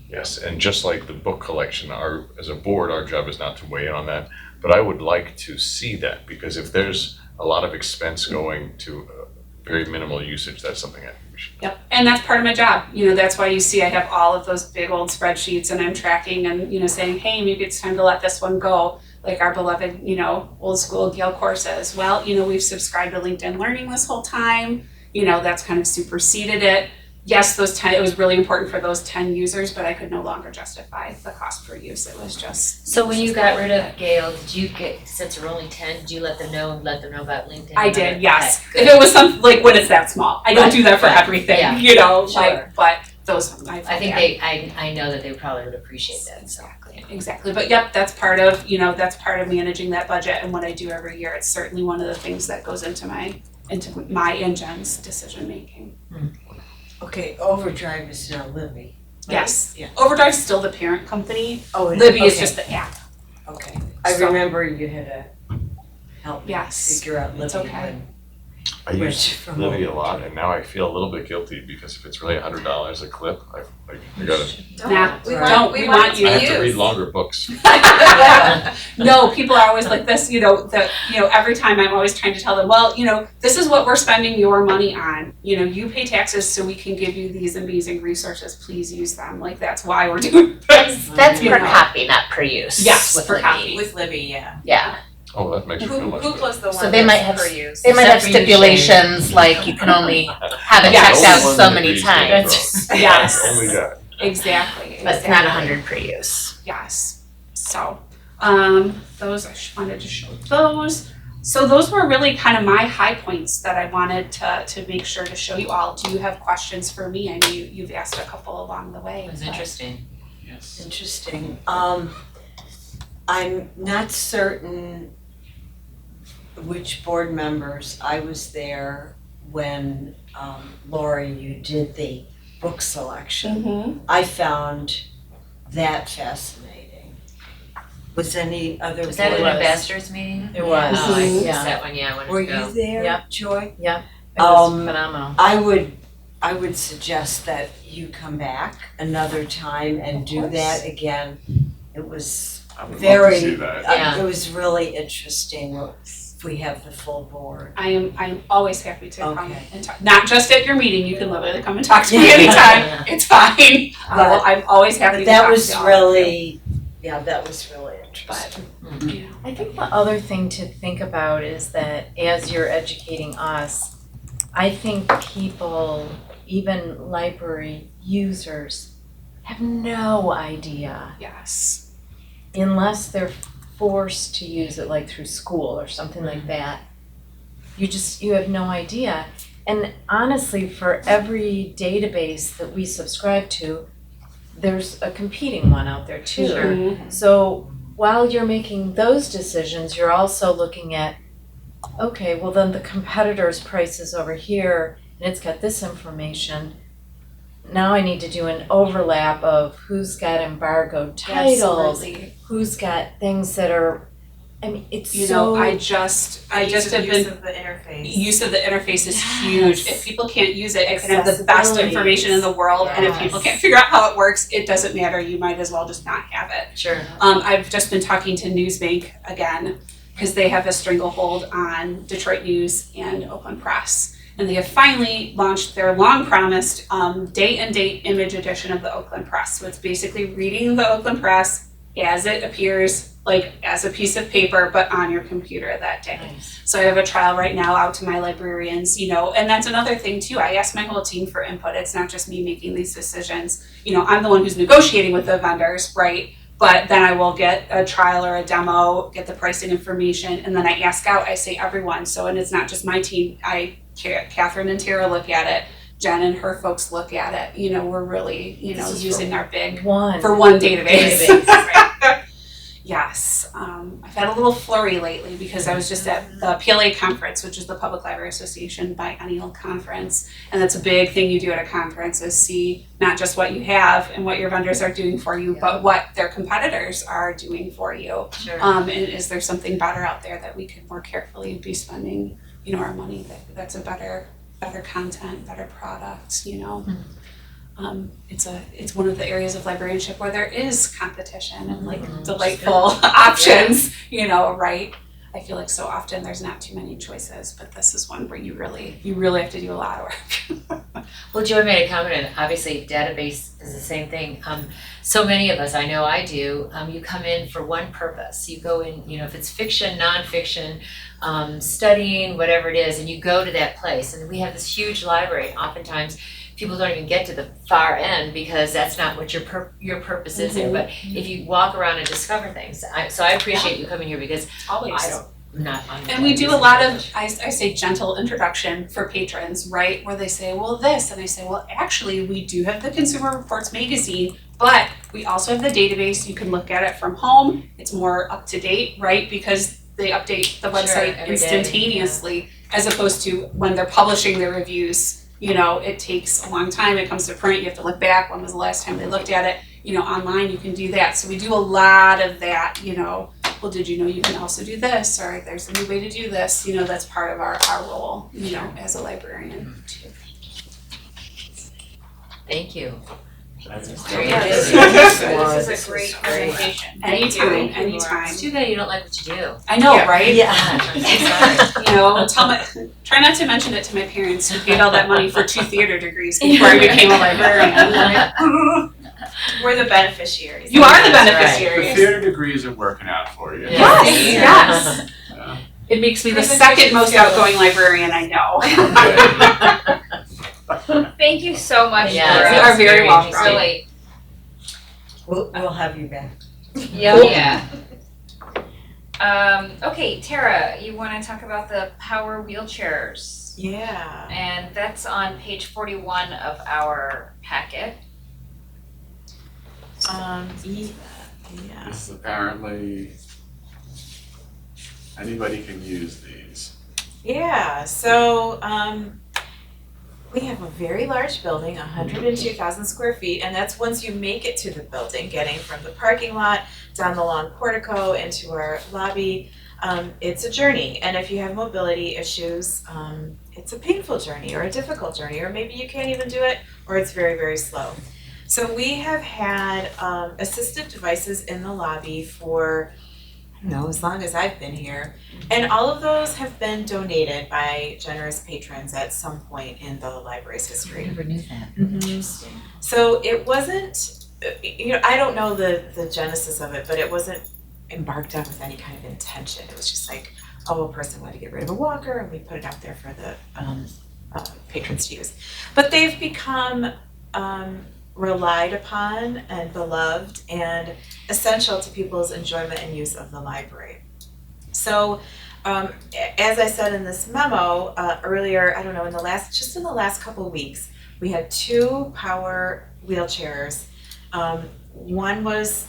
Yes, and just like the book collection, as a board, our job is not to weigh in on that, but I would like to see that, because if there's a lot of expense going to very minimal usage, that's something I think we should. Yep, and that's part of my job. That's why you see I have all of those big old spreadsheets and I'm tracking and saying, hey, maybe it's time to let this one go. Like our beloved, old school Gale courses. Well, we've subscribed to LinkedIn Learning this whole time. That's kind of superseded it. Yes, it was really important for those 10 users, but I could no longer justify the cost per use. It was just. So when you got rid of Gale, did you since there were only 10, did you let them know about LinkedIn? I did, yes. Okay, If it was something, like when it's that small. I don't do that for everything, Yeah, like, but those. I think I know that they probably would appreciate that, so. Exactly. But yep, that's part of, managing that budget and what I do every year. It's certainly one of the things that goes into my and Jen's decision making. Okay, Overdrive is now Libby. Yes. Yeah. Overdrive's still the parent company. Oh, Libby is just the app. Okay. I So- remember you had to help me Yes. figure out Libby It's okay. when I Rich use from Libby a home. lot, and now I feel a little bit guilty because if it's really $100 a clip, I gotta, Nah, We we want it you I to have to use. read longer books. No, people are always like this, every time I'm always trying to tell them, well, this is what we're spending your money on. You pay taxes so we can give you these amazing resources, please use them, like that's why we're doing this. That's You per know. copy, not per use. Yes, with per Libby. copy. With Libby, yeah. Yeah, Oh, that makes me feel much better. Hoopla's the So one they might that's have per use. they might have Except for you, stipulations like you can only have it Yes. checked out No one so many reads times, that Yes. wrong. Only that. Exactly. but it's not 100 per use. Yes. So, those, I wanted to show those. So those were really kind of my high points that I wanted to make sure to show you all. Do you have questions for me? I know you've asked a couple along the way. It was but- interesting. Yes. Interesting. I'm not certain which board members, I was there when, Lori, you did the book selection. Mhm. I found that fascinating. Was any other Was that an board- ambassadors meeting? It was, Oh, I missed yeah. that one, yeah, I wanted Were to go. you there, Yep. Joy? It was Um, phenomenal. I would suggest that you come back another time and do that again. It was I would love very, to see that. Yeah. it was really interesting if we have the full board. I'm always happy to come Okay. and talk, not just at your meeting, you can literally come and talk to me anytime, it's fine. But- I'm always happy to But talk that to was y'all. really, yeah, that was really interesting. I think the other thing to think about is that as you're educating us, I think people, even library users, have no idea Yes. unless they're forced to use it like through school or something like that. You have no idea. And honestly, for every database that we subscribe to, there's a competing one out there too. Sure. Mhm. So while you're making those decisions, you're also looking at, okay, well then the competitor's price is over here and it's got this information. Now I need to do an overlap of who's got embargoed titles, Absolutely. who's got things that are, I mean, it's You so. know, I just have Use been, of the interface. use of the interface is Yes. huge. If people can't use it, it can have the best Accessibility. information in the world, and if people can't figure out how it works, it doesn't matter, you might as well just not have it. Sure. I've just been talking to Newsbank again, because they have a stranglehold on Detroit News and Oakland Press. And they have finally launched their long-promised date and date image edition of the Oakland Press. So it's basically reading the Oakland Press as it appears, like as a piece of paper, but on your computer that day. So I have a trial right now out to my librarians, and that's another thing too. I ask my whole team for input. It's not just me making these decisions. I'm the one who's negotiating with the vendors, right? But then I will get a trial or a demo, get the pricing information, and then I ask out, I say everyone. So, and it's not just my team. Catherine and Tara look at it. Jen and her folks look at it. We're really, using our big One. for one database. Database, Yes, I've had a little flurry lately because I was just at the PLA conference, which is the Public Library Association Biennial Conference. And that's a big thing you do at a conference is see not just what you have and what your vendors are doing for you, but what their competitors are doing for you. Sure. And is there something better out there that we could more carefully be spending, our money that's a better content, better product, It's one of the areas of librarianship where there is competition and like delightful options, right? I feel like so often there's not too many choices, but this is one where you really have to do a lot of work. Well, Joy made a comment, and obviously database is the same thing. So many of us, I know I do, you come in for one purpose. You go in, if it's fiction, nonfiction, studying, whatever it is, and you go to that place. And we have this huge library. Oftentimes, people don't even get to the far end because that's not what your purpose is there. But if you walk around and discover things, so I appreciate you coming here because Always. I'm not on the And we do a database lot of, much. I say gentle introduction for patrons, right? Where they say, well, this, and I say, well, actually, we do have the Consumer Reports magazine, but we also have the database. You can look at it from home. It's more up to date, right? Because they update the website every day, instantaneously, as opposed to when they're publishing their reviews. It takes a long time. It comes to print. You have to look back. When was the last time they looked at it? Online, you can do that. So we do a lot of that, well, did you know you can also do this, or there's a new way to do this, you know, that's part of our role, you know, as a librarian too. Thank you. That's Very Yeah, interesting. this is a great presentation. Anytime, anytime. It's too bad you don't like what you do. I know, Yeah. right? Yeah. I'm so sorry. You know, try not to mention it to my parents who paid all that money for 2 theater degrees before I became a librarian. We're the beneficiaries. You are the That's right. The beneficiaries. theater degrees are working out for you. Yes, yes. Yeah. It makes me the second most outgoing librarian I know. Thank you so much, Yeah, Laura. you are very welcome. Really, We'll have you back. yeah. Okay, Tara, you wanna talk about the power wheelchairs? Yeah. And that's on page 41 of our packet. Yeah. This is apparently, anybody can use these. Yeah, so we have a very large building, 102,000 square feet, and that's once you make it to the building, getting from the parking lot down the long portico into our lobby. It's a journey, and if you have mobility issues, it's a painful journey or a difficult journey, or maybe you can't even do it, or it's very, very slow. So we have had assistive devices in the lobby for, I don't know, as long as I've been here. And all of those have been donated by generous patrons at some point in the library's history. Never knew that. So it wasn't, you know, I don't know the genesis of it, but it wasn't embarked on with any kind of intention. It was just like, oh, a person wanted to get rid of a walker, and we put it out there for the patrons to use. But they've become relied upon and beloved and essential to people's enjoyment and use of the library. So, as I said in this memo earlier, I don't know, in the last couple of weeks, we had 2 power wheelchairs. One was,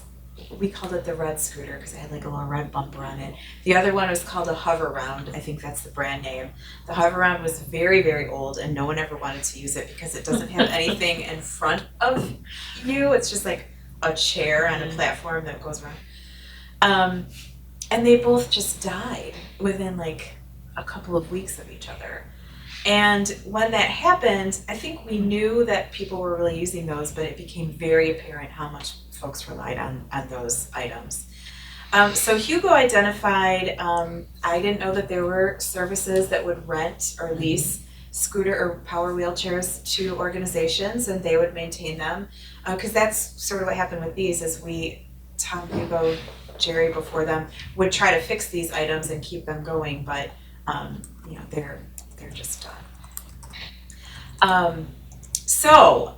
we called it the red scooter because it had like a little red bumper on it. The other one was called a hover round. I think that's the brand name. The hover round was very, very old, and no one ever wanted to use it because it doesn't have anything in front of you. It's just like a chair on a platform that goes around. And they both just died within like a couple of weeks of each other. And when that happened, I think we knew that people were really using those, but it became very apparent how much folks relied on those items. So Hugo identified, I didn't know that there were services that would rent or lease scooter or power wheelchairs to organizations, and they would maintain them. Because that's sort of what happened with these, is Tom, Hugo, Jerry before them would try to fix these items and keep them going, but you know, they're just done. So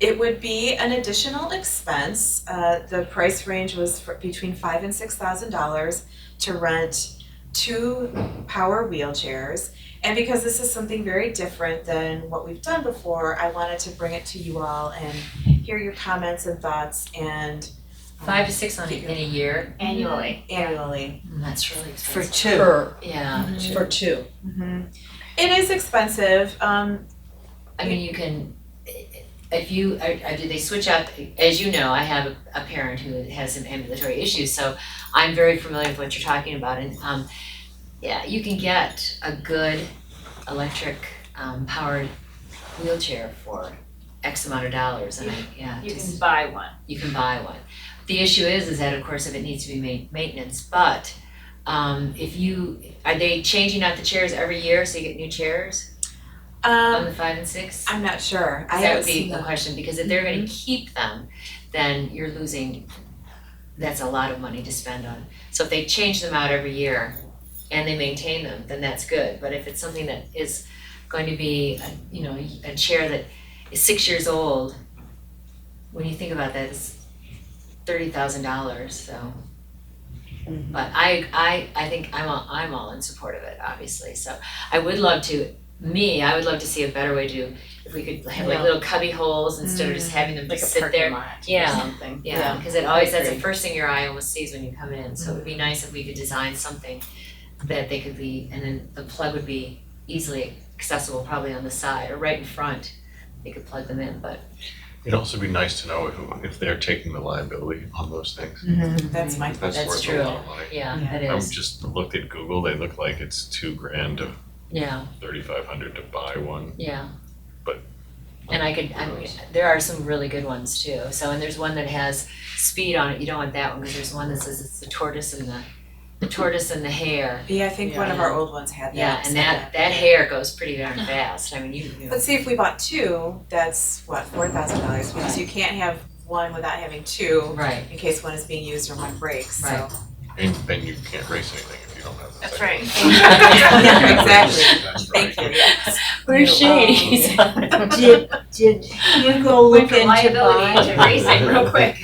it would be an additional expense. The price range was between $5,000 and $6,000 to rent 2 power wheelchairs. And because this is something very different than what we've done before, I wanted to bring it to you all and hear your comments and thoughts and 5 to 6 in a year. Annually. annually. That's really For expensive. 2. Yeah. For 2. It is expensive. I mean, you can, if you, they switch out, as you know, I have a parent who has some ambulatory issues, so I'm very familiar with what you're talking about, and yeah, you can get a good electric powered wheelchair for X amount of dollars, and You can buy one. you can buy one. The issue is that of course if it needs to be maintenance, but are they changing out the chairs every year so you get new chairs on the 5 and 6? I'm not sure. I That haven't would be seen the them. question, because if they're gonna keep them, then you're losing, that's a lot of money to spend on. So if they change them out every year and they maintain them, then that's good. But if it's something that is going to be, a chair that is 6 years old, when you think about that, it's $30,000, so. But I think I'm all in support of it, obviously, so I would love to see a better way to, if we could have like little cubby holes instead of just having them Like a just sit parking there. lot Yeah. or something. Yeah, because it always, that's the agree. first thing your eye almost sees when you come in, so it would be nice if we could design something that they could be, and then the plug would be easily accessible, probably on the side or right in front, they could plug them in, but It'd also be nice to know if they're taking the liability on those things. That's my That's That's worth true. a lot of money. Yeah, Yeah. it I'm is, just looked at Google, they look like it's $2,000 to yeah, $3,500 to buy one. yeah. But- And there are some really good ones too, so, and there's one that has speed on it, you don't want that one, because there's one that says it's the tortoise and the hare. Yeah, I think one of our old ones had that. Yeah, and so that hare goes pretty darn fast, I mean, you know. Let's see, if we bought two, that's what, $4,000, because you can't have one without having two Right, in case one is being used or one breaks, so. Right. And then you can't race anything if you don't have the That's second right. one. Yeah, exactly. That's right. Thank you, yes. where's Shady? Did you go Went look from into liability to buying? racing real quick.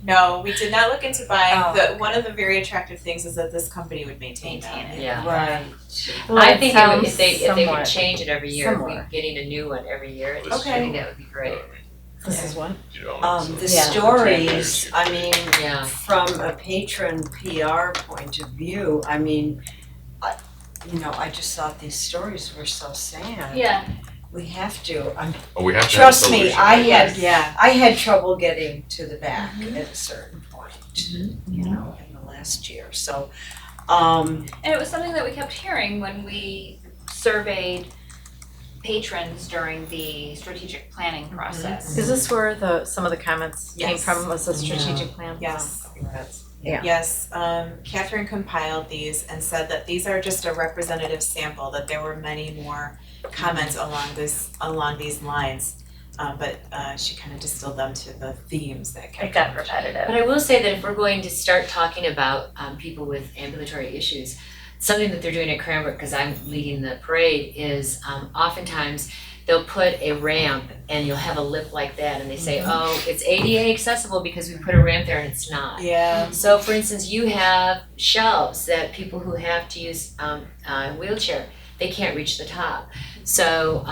No, we did not look into buying, Oh. one of the very attractive things is that this company would maintain them. Yeah. Right. Well, I it think sounds if they could somewhat change it every year, if similar. we're getting a new one every year, I Okay. think that would be great. This is what? You know, so- The Yeah. stories, I mean, Yeah. from a patron PR point of view, I mean, I just thought these stories were so sad. Yeah. We have to, Oh, we have to have a trust me, solution. I had trouble getting to the back at a certain point, in the last year, so, And it was something that we kept hearing when we surveyed patrons during the strategic planning process. Is this where some of the comments came Yes. from, was the strategic plan? Yes. Oh, that's- Yeah. Yes, Catherine compiled these and said that these are just a representative sample, that there were many more comments along these lines. But she kind of distilled them to the themes that kept. It got repetitive. But I will say that if we're going to start talking about people with ambulatory issues, something that they're doing at Cranbrook, because I'm leading the parade, is oftentimes they'll put a ramp and you'll have a lip like that and they say, oh, it's ADA accessible because we put a ramp there and it's not. Yeah. So for instance, you have shelves that people who have to use a wheelchair, they can't reach the top. So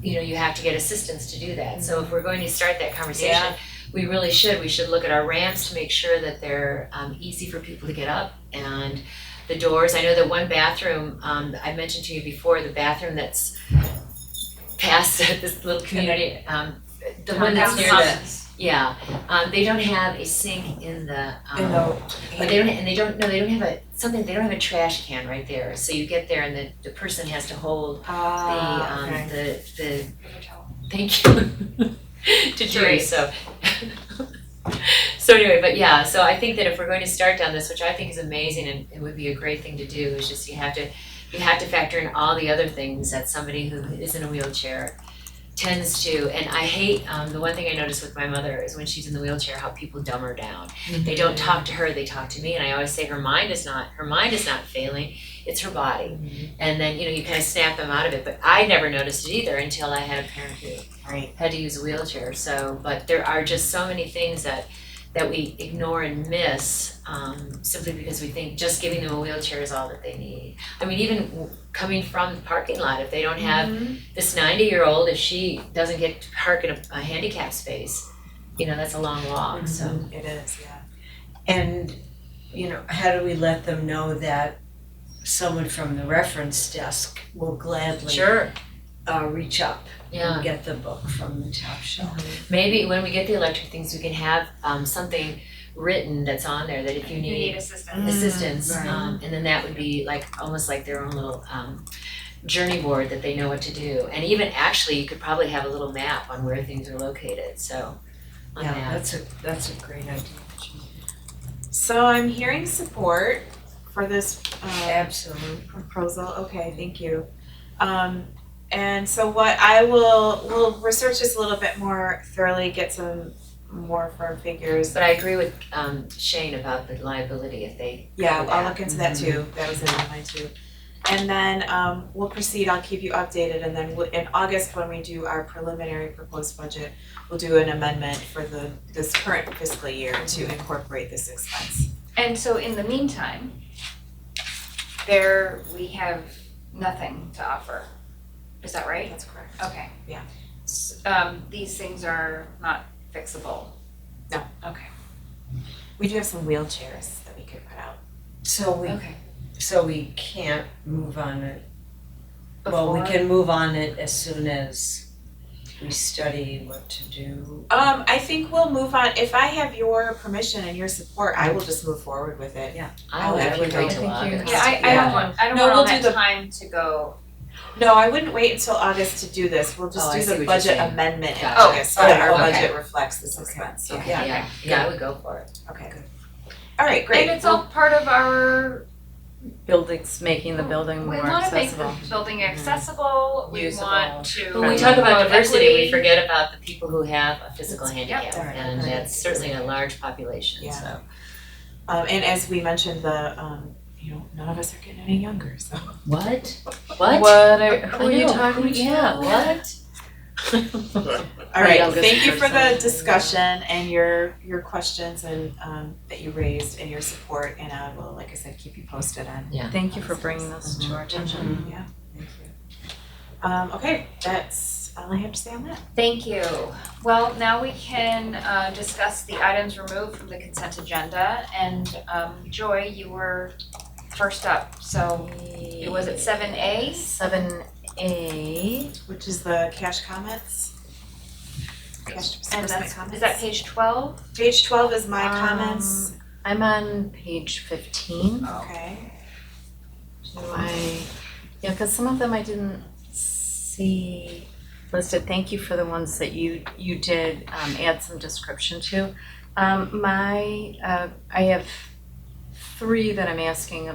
you have to get assistance to do that. So if we're going to start that conversation, we really should. We should look at our ramps to make sure that they're easy for people to get up, and the doors. I know that one bathroom, I mentioned to you before, the bathroom that's past this little community, the one that's near the, they don't have a sink in the, but they don't have a trash can right there. So you get there and the person has to hold Okay. the thank you to Judy, so anyway, but yeah, so I think that if we're going to start down this, which I think is amazing and it would be a great thing to do, is just you have to factor in all the other things that somebody who is in a wheelchair tends to, and I hate, the one thing I notice with my mother is when she's in the wheelchair, how people dumb her down. They don't talk to her, they talk to me, and I always say her mind is not failing, it's her body. And then, you kind of snap them out of it, but I never noticed it either until I had a parent who had to use a wheelchair. So, but there are just so many things that we ignore and miss, simply because we think just giving them a wheelchair is all that they need. I mean, even coming from the parking lot, if they don't have this 90-year-old, if she doesn't get to park in a handicap space, that's a long walk, so. It is, yeah. And, how do we let them know that someone from the reference desk will gladly Sure, reach up yeah. and get the book from the top shelf? Maybe when we get the electric things, we can have something written that's on there that if you You need need assistance. Right. and then that would be almost like their own little journey board that they know what to do. And even actually, you could probably have a little map on where things are located, so on Yeah, that. that's a great idea. So I'm hearing support for this Absolutely. proposal. Okay, thank you. And so what we'll research this a little bit more thoroughly, get some more firm figures. But I agree with Shane about the liability if they Yeah, cover I'll that. look into that too. That was in my mind too. And then we'll proceed, I'll keep you updated, and then in August, when we do our preliminary proposed budget, we'll do an amendment for this current fiscal year to incorporate this expense. And so in the meantime, we have nothing to offer. Is that right? That's correct. Okay. Yeah. These things are not fixable. No. Okay. We do have some wheelchairs that we could put out. Okay. So we can't move on it. Well, we Before? can move on it as soon as, we study what to do? I think we'll move on. If I have your permission and your support, I will just move forward with it. I would wait till I think you- August. Yeah, I don't want No, we'll all do that the- time to go. No, I wouldn't wait until August to do this. We'll Oh, just I do see the what you're budget saying. amendment in Gotcha. August, so that our Okay. budget reflects this expense. Yeah, Okay. yeah, I would go for it. Okay. All right, great. And it's all part of our, Buildings, making the building we more wanna make accessible. the building accessible, we Usable. want to. When we talk about promote diversity, equity. we forget about the people who have a physical Yep. handicap, Right. and that's certainly a large population, Yeah. so. And as we mentioned, none of us are getting any younger, so. What? Who are you I know, talking to? Yeah, what? All right, youngest thank you for the person. discussion and your questions and that you raised and your support, and I will, like I said, keep you posted on. Thank you for bringing this to our attention. Yeah, thank you. Okay, that's all I have to say on that. Thank you. Well, now we can discuss the items removed from the consent agenda, and Joy, you were first up, so it was at 7A? 7A. Which is the cash comments. Cash And disbursement that's, comments. is that page 12? Page 12 is my comments. I'm on page 15. Okay. Yeah, because some of them I didn't see listed. Thank you for the ones that you did add some description to. I have 3 that I'm asking,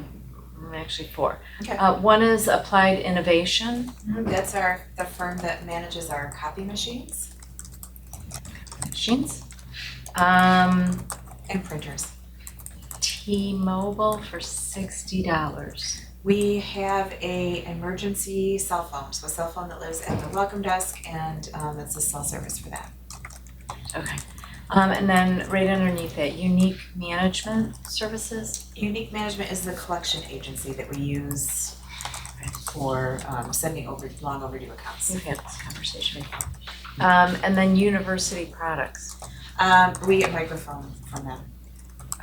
actually 4. Okay. One is applied innovation. That's the firm that manages our copy machines Machines. and printers. T-Mobile for $60. We have a emergency cell phone, so a cell phone that lives at the welcome desk, and it's a cell service for that. Okay. And then right underneath it, unique management services. Unique Management is the collection agency that we use for sending over long overdue accounts. We've had this conversation before. And then university products. We get a microphone from them.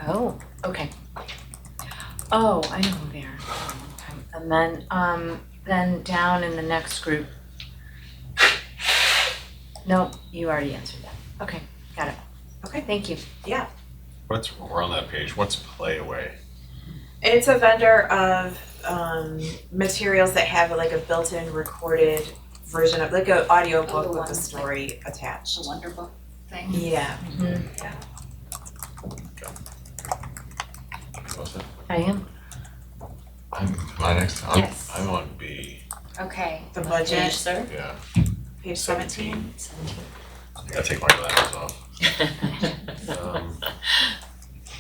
Oh, okay. Oh, I know who they are. And then down in the next group. Nope, you already answered that. Okay, got it. Okay. Thank you. We're on that page, what's Play Away? It's a vendor of materials that have like a built-in recorded version of, like an audio Oh, book the with one a story attached. The Wonderbook thing? Yeah. What's it? I am. Yes. I'm on B, Okay. The Page, budget, sir? yeah, page 17. 17. I gotta take my glasses off.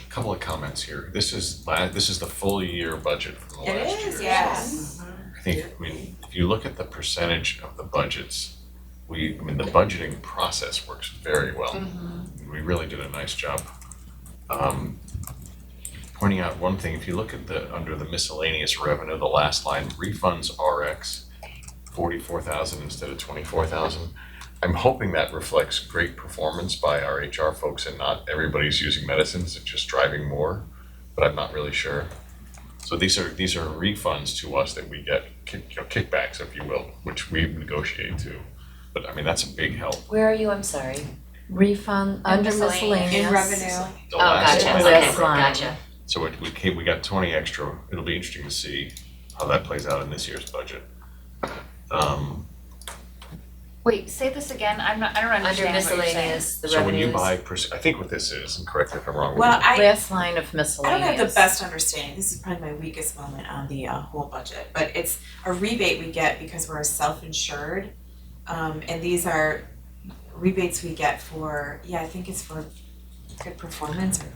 Couple of comments here, this is the full year budget from the last year. It is, yes. I think, if you look at the percentage of the budgets, the budgeting process works very well. We really did a nice job. Pointing out one thing, if you look at under the miscellaneous revenue, the last line, refunds RX, 44,000 instead of 24,000. I'm hoping that reflects great performance by our HR folks and not everybody's using medicines, it's just driving more, but I'm not really sure. So these are refunds to us that we get, kickbacks, if you will, which we negotiate too. But that's a big help. Where are you, I'm sorry? Refund under miscellaneous. In revenue. The Oh, last gotcha, line. okay, Last line. gotcha. So we got 20 extra, it'll be interesting to see how that plays out in this year's budget. Wait, say this again, I don't understand Under what you're saying. miscellaneous, the So when you revenues. buy, I think what this is, and correct me if I'm wrong. Well, Last line of I don't miscellaneous. have the best understanding, this is probably my weakest moment on the whole budget, but it's a rebate we get because we're self-insured. And these are rebates we get for, I think it's for good performance or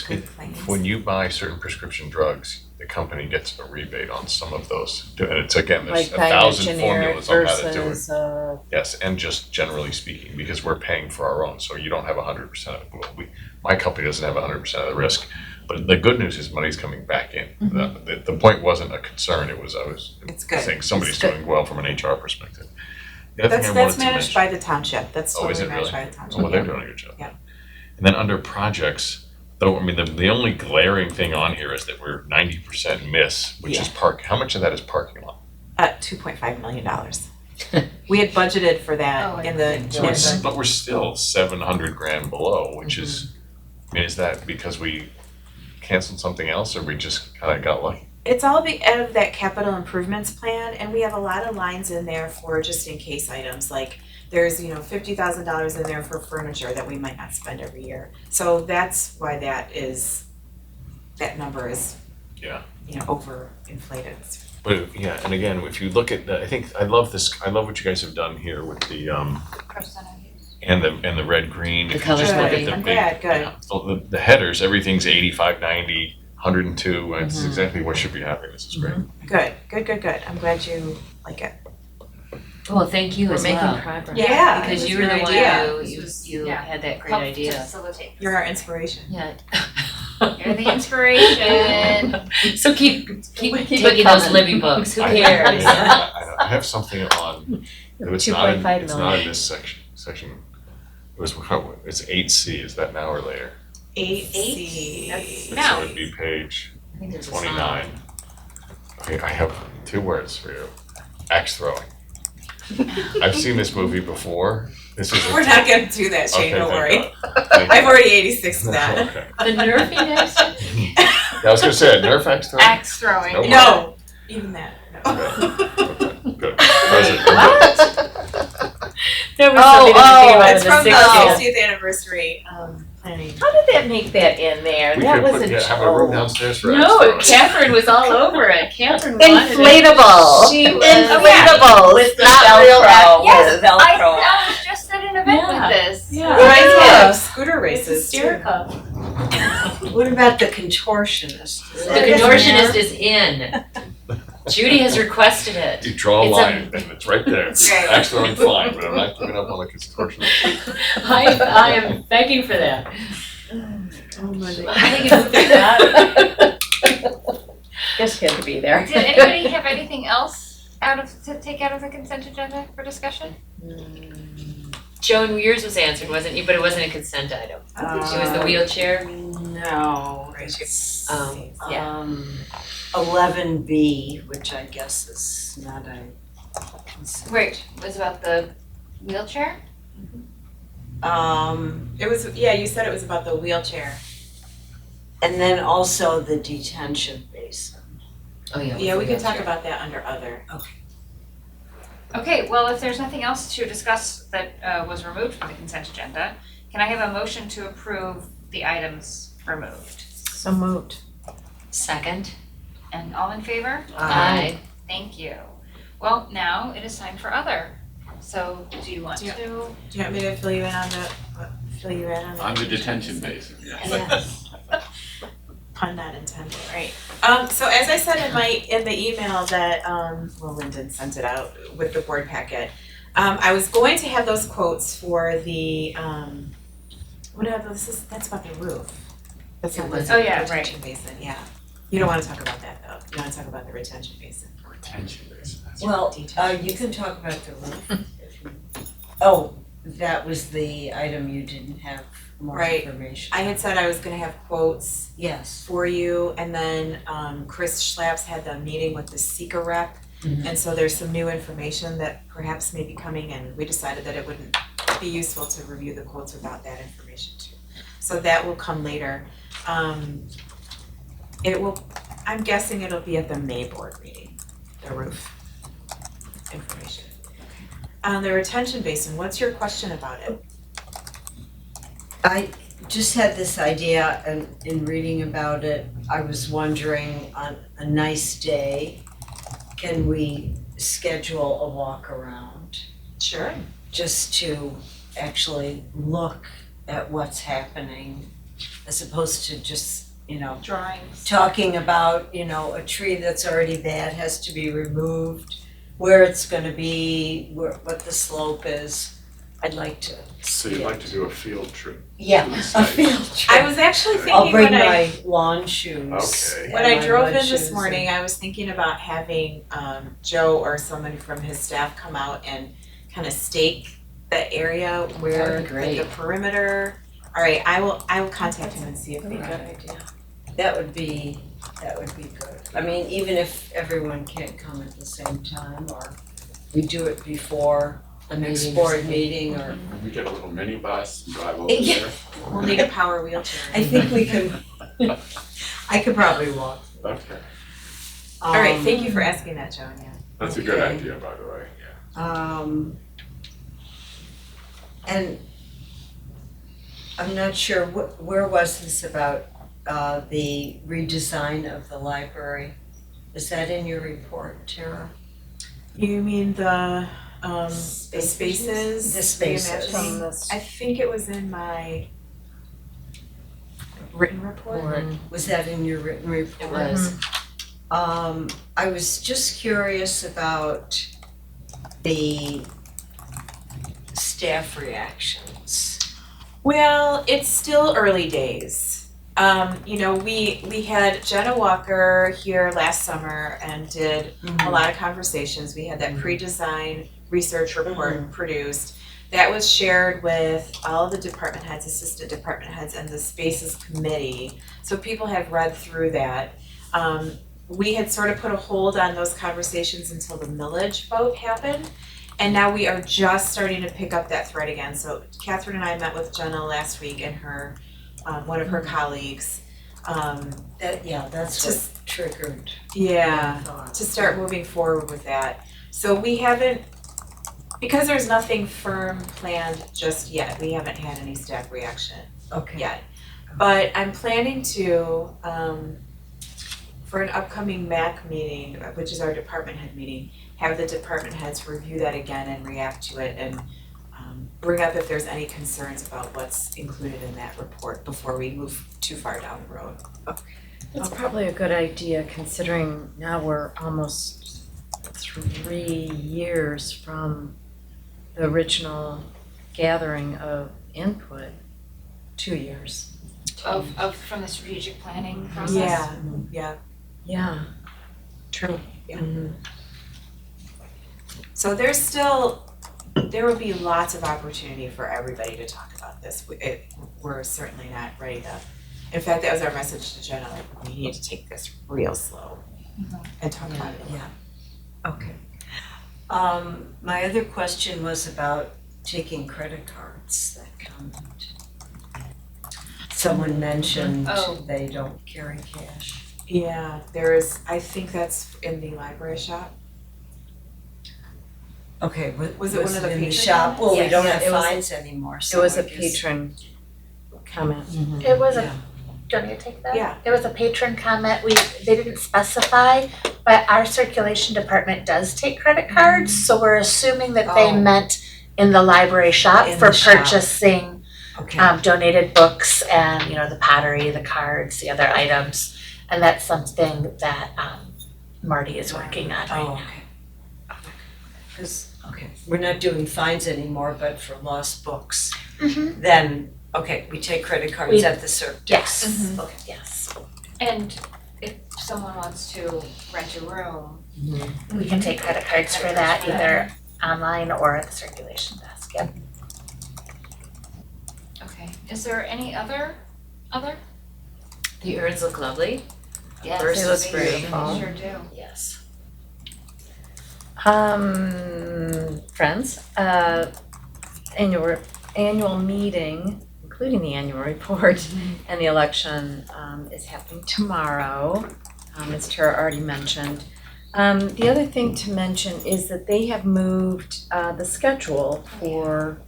good claims. When you buy certain prescription drugs, the company gets a rebate on some of those. And it's, again, there's Like 1,000 generic formulas on how to do it. versus, Yes, and just generally speaking, because we're paying for our own, so you don't have 100% of it. My company doesn't have 100% of the risk, but the good news is money's coming back in. The point wasn't a concern, I was It's good. saying somebody's It's good. doing well from an HR perspective. The other thing I wanted That's to managed mention- by the township, that's Oh, is totally it managed really? by the township. Oh, well, they're doing a good job. Yeah. And then under projects, though, the only glaring thing on here is that we're 90% miss, which is how much of that is parking lot? $2.5 million. We had budgeted for Oh, that in the. But we're still 700 grand below, which is, I mean, is that because we canceled something else or we just kind of got lucky? It's all out of that capital improvements plan, and we have a lot of lines in there for just in case items, like there's, $50,000 in there for furniture that we might not spend every year. So that's why that number is, Yeah. overinflated. But yeah, and again, if you look at I love what you guys have done here with the and the red green. The If you color just look coding. at the I'm big, glad, good. yeah, the headers, everything's 85, 90, 102, and it's exactly what should be happening. This is great. Good. I'm glad you like it. Well, thank you We're as making well. progress. Yeah. Because it you was were the your one idea. you yeah. had that great Help to idea. facilitate. You're our inspiration. Yeah. You're the inspiration. So keep Keep it taking those coming. Libby books, who I- cares? I have something on, it's not in 2.5 it's not in this section. It's 8C, is that now or later? 8C. That's So now. it'd be page I think there's a sign. 29. Okay, I have 2 words for you. Axe throwing. I've seen this movie before. This is We're not gonna do that, Okay, Shane, don't thank worry. God. Thank I've you. already 86 to that. Okay. The nerfing action? Yeah, I was gonna say, a Nerf axe throwing? Axe throwing. Nope. No, even that, no. Okay, good. Present. There was something to think about in It's the from the 60s. 60th anniversary, planning. How did that make that in there? We That could was a have a room joke. downstairs for axe No, throwing. Catherine was all over it. Catherine wanted it. Inflatable. She was Inflatables. with the not real Velcro. Yes, Velcro. I was just at an event Yeah. with this. Yeah. Reminds me Yeah. of scooter races too. hysterical. What about the contortionist? Is The that- contortionist is in. Judy has requested it. You draw a It's a- line and it's right there. Right. Axe throwing fine, but I'm not giving up on the contortionist. I am begging for that. Oh my I think it's that. Just had to be there. Did anybody have anything else to take out of the consent agenda for discussion? Joan, yours was answered, wasn't you? But it wasn't a consent item. It was the wheelchair. No, it's, Yeah. 11B, which I guess is not a consent. Wait, was about the wheelchair? It was, you said it was about the wheelchair. And then also the detention basin. Oh, yeah. Yeah, we can talk about that under other. Okay, well, if there's nothing else to discuss that was removed from the consent agenda, can I have a motion to approve the items removed? So moved. Second. And all in favor? Aye. Thank you. Well, now it is time for other. So do you want to? Do you want me to fill you in on On the detention basin, yes. Yes. Pun not intended, right. So as I said in the email that, Lyndon sent it out with the board packet, I was going to have those quotes for the, that's about the roof. That's not the Oh, yeah, retention basin, yeah. You don't wanna talk about that though, you wanna talk about the retention basin. Retention basin, that's Well, Detention you can talk about the roof. if you- Oh, that was the item you didn't have more Right. information. I had said I was gonna have quotes Yes. for you, and then Chris Schlaps had the meeting with the seeker rep. Mhm. And so there's some new information that perhaps may be coming, and we decided that it wouldn't be useful to review the quotes without that information too. So that will come later. I'm guessing it'll be at the May board meeting, the roof information. The retention basin, what's your question about it? I just had this idea, and in reading about it, I was wondering, on a nice day, can we schedule a walk around? Sure. Just to actually look at what's happening, as opposed to just, Drawings. talking about, a tree that's already bad has to be removed, where it's gonna be, what the slope is. I'd like to So see you'd it. like to do a field trip? Yeah, to the a site. field trip. I was actually I'll thinking bring when my lawn shoes. Okay. When and I my drove mud in this shoes morning, I was thinking about having Joe or someone from his staff come out and kind of stake the area where That would be great. the perimeter. All right, I will contact him and see if they Good can. idea. That would be good. I mean, even if everyone can't come at the same time, or we do it before the next board meeting or? We get a little minibus and drive over Yeah. there. We'll need a power wheelchair. I think we can, I could probably walk. Okay, All right, thank you for asking that, Joan, yeah. that's a good Okay. idea, by the way, yeah. And I'm not sure, where was this about, the redesign of the library? Is that in your report, Tara? You mean the spaces? The spaces. reimagining? From this I think it was in my written report. board. Was that in your written report? It was. I was just curious about the staff reactions. Well, it's still early days. You know, we had Jenna Walker here last summer and did a lot of conversations. We had that pre-design research report produced. That was shared with all the department heads, assistant department heads, and the spaces committee. So people have read through that. We had sort of put a hold on those conversations until the millage vote happened. And now we are just starting to pick up that thread again. So Catherine and I met with Jenna last week and her, one of her colleagues. That's what triggered Yeah, my thought. to start moving forward with that. So we haven't, because there's nothing firm planned just yet, we haven't had any staff reaction Okay. yet. But I'm planning to, for an upcoming MAC meeting, which is our department head meeting, have the department heads review that again and react to it and bring up if there's any concerns about what's included in that report before we move too far down the road. It's probably a good idea considering now we're almost 3 years from the original gathering of input. 2 years. From the strategic planning process? Yeah. Yeah. True. Yeah. Mhm. So there will be lots of opportunity for everybody to talk about this. We're certainly not ready to, in fact, that was our message to Jenna, like, we need to take this real slow and talk about it. Yeah. Okay. My other question was about taking credit cards, that comment. Someone mentioned they don't carry cash. Yeah, there is, I think that's in the library shop. Okay, Was it one of the in the patron shop? Well, we Yes. don't Yeah, have it was- fines anymore, It so was I a guess- patron comment. It was Yeah. do you want me to take that? Yeah. It was a patron comment, they didn't specify, but our circulation department does take credit cards, so we're assuming that they Oh. meant in the library shop In for the shop. purchasing Okay. donated books and, the pottery, the cards, the other items. And that's something that Marty is working on right Oh, now. okay. Cause, we're not doing fines anymore, but for lost books, then, we take credit cards We- at the circ Yes, desk. Okay. yes. And if someone wants to rent a room, We can take credit cards for that, either online or at the circulation desk, yep. okay. Is there any other? The urns look lovely. Yes, First They look is great. beautiful. Sure do. Yes. Friends, annual meeting, including the annual report and the election, is happening tomorrow, as Tara already mentioned. The other thing to mention is that they have moved the schedule for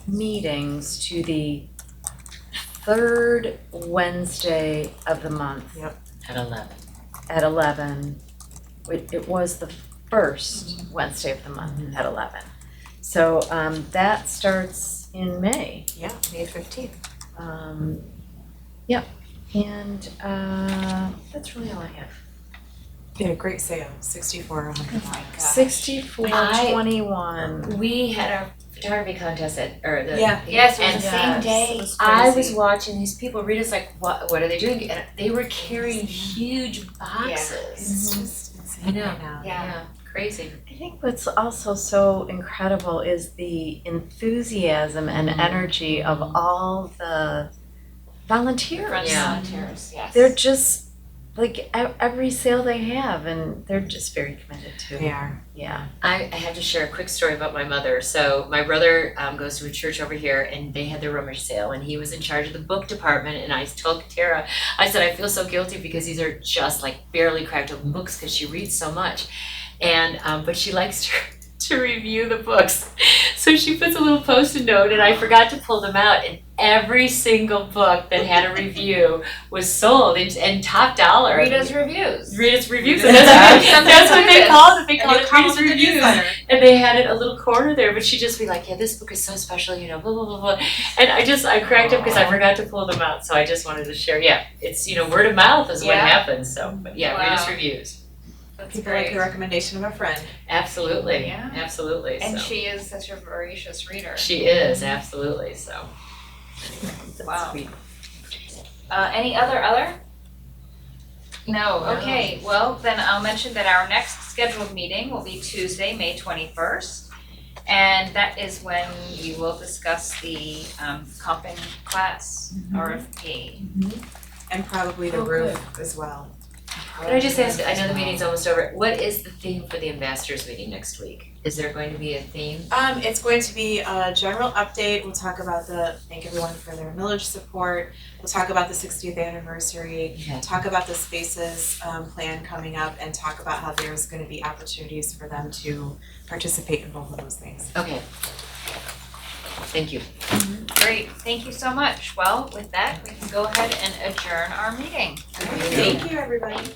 meetings to the third Wednesday of the month At 11. at 11. It was the first Wednesday of the month at 11. So that starts in May. Yeah, May 15th. Yep, and that's really all I have. They had a great sale, $6,400. 64.21. We had our photography contest Yeah. Yes, it was and the same day. It was I was crazy. watching these people. Rita's like, what are they doing? And they were carrying huge boxes. It's just insane I know. right now. Yeah, crazy. I think what's also so incredible is the enthusiasm and energy of all the volunteers. Friends Yeah. volunteers, yes. They're just like every sale they have, and they're just very committed to. They are. Yeah. I have to share a quick story about my mother. So my brother goes to a church over here, and they had their rummage sale, and he was in charge of the book department. And I told Tara, I said, I feel so guilty because these are just like barely cracked open books because she reads so much, and but she likes to review the books. So she puts a little post-it note, and I forgot to pull them out, and every single book that had a review was sold and top dollar. Rita's reviews. Rita's reviews. And that's what they called it. They called it Rita's reviews. And they had it a little corner there, but she'd just be like, yeah, this book is so special, you know, blah, blah, blah, blah. And I cracked up because I forgot to pull them out. So I just wanted to share. Yeah, it's, you know, word of mouth is what Yeah. happens. So, but yeah, Wow. Rita's reviews. That's People like great. the recommendation of a friend. Absolutely. Yeah. Absolutely. And so. she is such a voracious reader. She is, absolutely. So. Wow. Sweet. Any other? No, okay, well, then I'll mention that our next scheduled meeting will be Tuesday, May 21st. And that is when we will discuss the comping class RFP. And probably the Oh, roof as well. Can I just ask, I know the meeting's almost over, what is the theme for the ambassadors meeting next week? Is there going to be a theme? It's going to be a general update. We'll talk about thank everyone for their millage support. We'll talk about the 60th anniversary, Yeah. talk about the spaces plan coming up, and talk about how there's gonna be opportunities for them to participate in both of those things. Okay. Thank you. Great, thank you so much. Well, with that, we can go ahead and adjourn our meeting. Thank you, everybody.